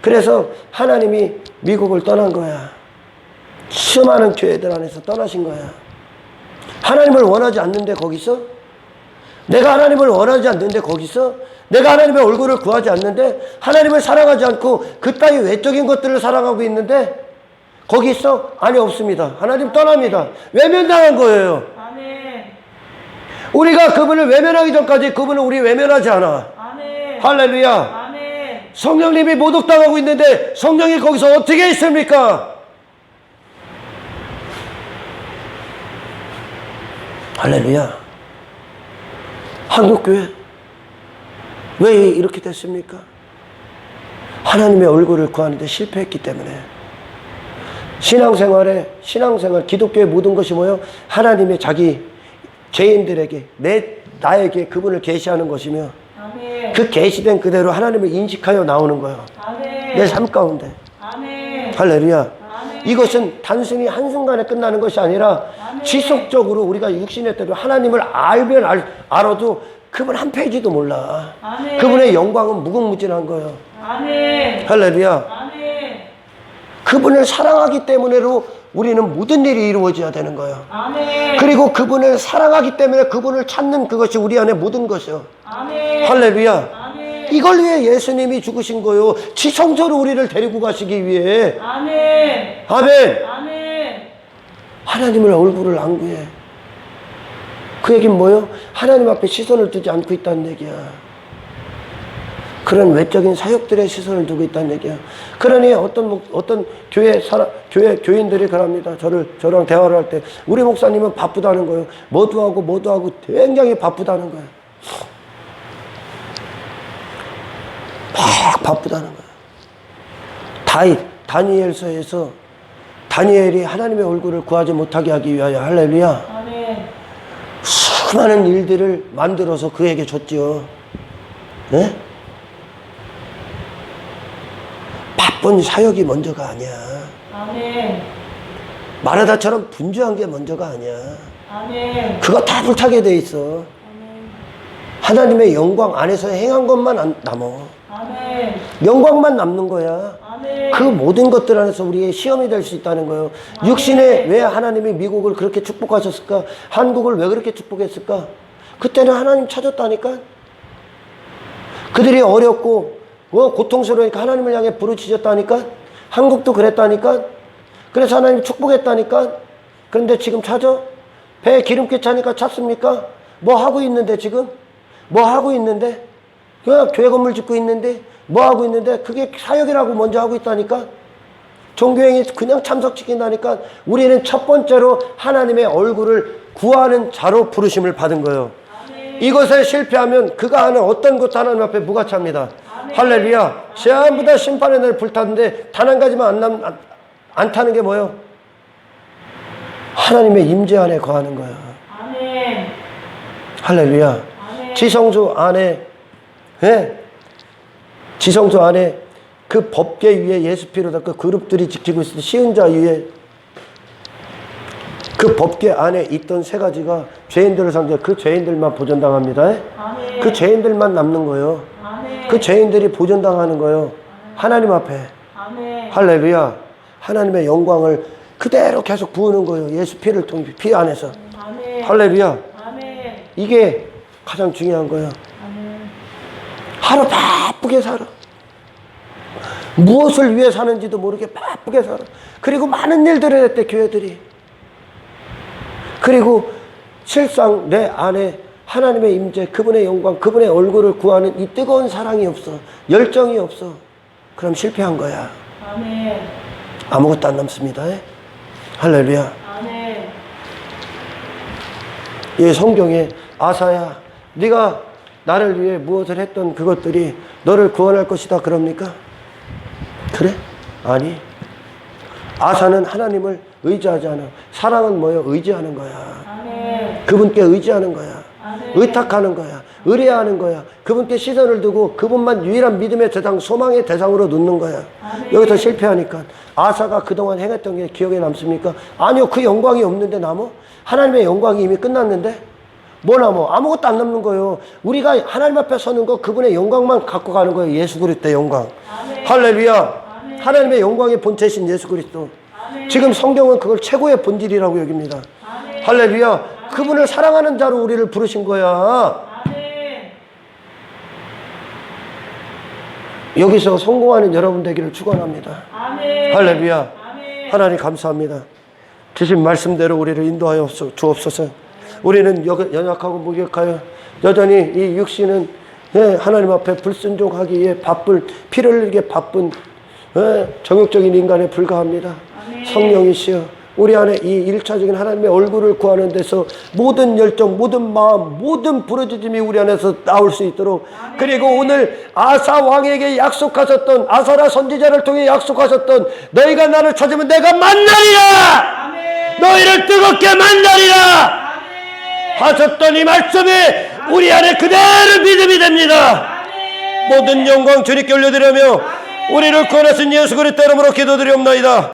그래서 하나님이 미국을 떠난 거야. 수많은 교회들 안에서 떠나신 거야. 하나님을 원하지 않는데 거기서, 내가 하나님을 원하지 않는데 거기서, 내가 하나님의 얼굴을 구하지 않는데, 하나님을 사랑하지 않고 그따위 외적인 것들을 사랑하고 있는데 거기 있어? 아니, 없습니다. 하나님 떠납니다. 외면당한 거예요. 아멘. 우리가 그분을 외면하기 전까지 그분은 우리 외면하지 않아. 아멘. 할렐루야. 아멘. 성령님이 모독당하고 있는데 성령이 거기서 어떻게 있습니까? 할렐루야. 한국교회 왜 이렇게 됐습니까? 하나님의 얼굴을 구하는데 실패했기 때문에. 신앙생활, 기독교의 모든 것이 뭐예요? 하나님의 자기 죄인들에게, 나에게 그분을 계시하는 것이며, 아멘. 그 계시된 그대로 하나님을 인식하여 나오는 거예요. 아멘. 내 삶 가운데. 아멘. 할렐루야. 아멘. 이것은 단순히 한순간에 끝나는 것이 아니라 아멘. 지속적으로 우리가 육신의 때로 하나님을 알면 알아도 그분 한 페이지도 몰라. 아멘. 그분의 영광은 무궁무진한 거예요. 아멘. 할렐루야. 아멘. 그분을 사랑하기 때문에로 우리는 모든 일이 이루어져야 되는 거예요. 아멘. 그리고 그분을 사랑하기 때문에 그분을 찾는 그것이 우리 안에 모든 것이요. 아멘. 할렐루야. 아멘. 이걸 위해 예수님이 죽으신 거요. 지성소로 우리를 데리고 가시기 위해. 아멘. 아멘. 아멘. 하나님을 얼굴을 안 구해. 그 얘기는 뭐요? 하나님 앞에 시선을 두지 않고 있다는 얘기야. 그런 외적인 사역들의 시선을 두고 있다는 얘기야. 그러니 어떤 교인들이 그럽니다. 저랑 대화를 할 때, 우리 목사님은 바쁘다는 거예요. 뭐도 하고 굉장히 바쁘다는 거예요. 바쁘다는 거예요. 다니엘서에서 다니엘이 하나님의 얼굴을 구하지 못하게 하기 위하여 할렐루야. 아멘. 수많은 일들을 만들어서 그에게 줬지요. 네? 바쁜 사역이 먼저가 아니야. 아멘. 마르다처럼 분주한 게 먼저가 아니야. 아멘. 그거 다 불타게 돼 있어. 아멘. 하나님의 영광 안에서 행한 것만 남어. 아멘. 영광만 남는 거야. 아멘. 그 모든 것들 안에서 우리의 시험이 될 수 있다는 거예요. 육신에 왜 하나님이 미국을 그렇게 축복하셨을까? 한국을 왜 그렇게 축복했을까? 그때는 하나님 찾았다니까. 그들이 어렵고 고통스러우니까 하나님을 향해 부르짖었다니까. 한국도 그랬다니까. 그래서 하나님 축복했다니까. 그런데 지금 찾아? 배에 기름기 차니까 찾습니까? 뭐 하고 있는데 지금? 뭐 하고 있는데? 그냥 교회 건물 짓고 있는데? 뭐 하고 있는데? 그게 사역이라고 먼저 하고 있다니까. 종교행위 그냥 참석시킨다니까. 우리는 첫 번째로 하나님의 얼굴을 구하는 자로 부르심을 받은 거예요. 아멘. 이것에 실패하면 그가 하는 어떤 것도 하나님 앞에 무가차입니다. 아멘. 할렐루야. 전부 다 심판의 날 불탔는데 단 한 가지만 안 타는 게 뭐예요? 하나님의 임재 안에 거하는 거야. 아멘. 할렐루야. 아멘. 지성소 안에, 예? 지성소 안에 그 법궤 위에 예수 피로 닦고 그룹들이 지키고 있을 때 시은자 위에 그 법궤 안에 있던 세 가지가 죄인들을 상대해 그 죄인들만 보존당합니다. 아멘. 그 죄인들만 남는 거예요. 아멘. 그 죄인들이 보존당하는 거예요. 하나님 앞에. 아멘. 할렐루야. 하나님의 영광을 그대로 계속 부으는 거예요. 예수 피를 통해 피 안에서. 아멘. 할렐루야. 아멘. 이게 가장 중요한 거예요. 아멘. 하루 바쁘게 살아. 무엇을 위해 사는지도 모르게 바쁘게 살아. 그리고 많은 일들을 했대, 교회들이. 그리고 실상 내 안에 하나님의 임재, 그분의 영광, 그분의 얼굴을 구하는 이 뜨거운 사랑이 없어. 열정이 없어. 그럼 실패한 거야. 아멘. 아무것도 안 남습니다. 할렐루야. 아멘. 이 성경에 아사야, 네가 나를 위해 무엇을 했던 그것들이 너를 구원할 것이다 그럽니까? 그래? 아니. 아사는 하나님을 의지하지 않아. 사랑은 뭐예요? 의지하는 거야. 아멘. 그분께 의지하는 거야. 아멘. 의탁하는 거야. 의뢰하는 거야. 그분께 시선을 두고 그분만 유일한 믿음의 대상, 소망의 대상으로 놓는 거야. 아멘. 여기서 실패하니까 아사가 그동안 행했던 게 기억에 남습니까? 아니요. 그 영광이 없는데 남어? 하나님의 영광이 이미 끝났는데? 뭐 남어? 아무것도 안 남는 거예요. 우리가 하나님 앞에 서는 거 그분의 영광만 갖고 가는 거예요. 예수 그리스도의 영광. 아멘. 할렐루야. 아멘. 하나님의 영광의 본체신 예수 그리스도. 아멘. 지금 성경은 그걸 최고의 본질이라고 여깁니다. 아멘. 할렐루야. 그분을 사랑하는 자로 우리를 부르신 거야. 아멘. 여기서 성공하는 여러분 되기를 축원합니다. 아멘. 할렐루야. 아멘. 하나님 감사합니다. 주신 말씀대로 우리를 인도하여 주옵소서. 우리는 연약하고 무력하여 여전히 이 육신은 하나님 앞에 불순종하기에 바쁠, 피를 흘리기에 바쁜 정욕적인 인간에 불과합니다. 아멘. 성령이시여 우리 안에 이 1차적인 하나님의 얼굴을 구하는 데서 모든 열정, 모든 마음, 모든 부르짖음이 우리 안에서 나올 수 있도록. 아멘. 그리고 오늘 아사 왕에게 약속하셨던, 아사라 선지자를 통해 약속하셨던 너희가 나를 찾으면 내가 만나리라. 아멘. 너희를 뜨겁게 만나리라. 아멘. 하셨던 이 말씀이 우리 안에 그대로 믿음이 됩니다. 아멘. 모든 영광 주님께 올려드리며 우리를 구원하신 예수 그리스도 이름으로 기도드리옵나이다.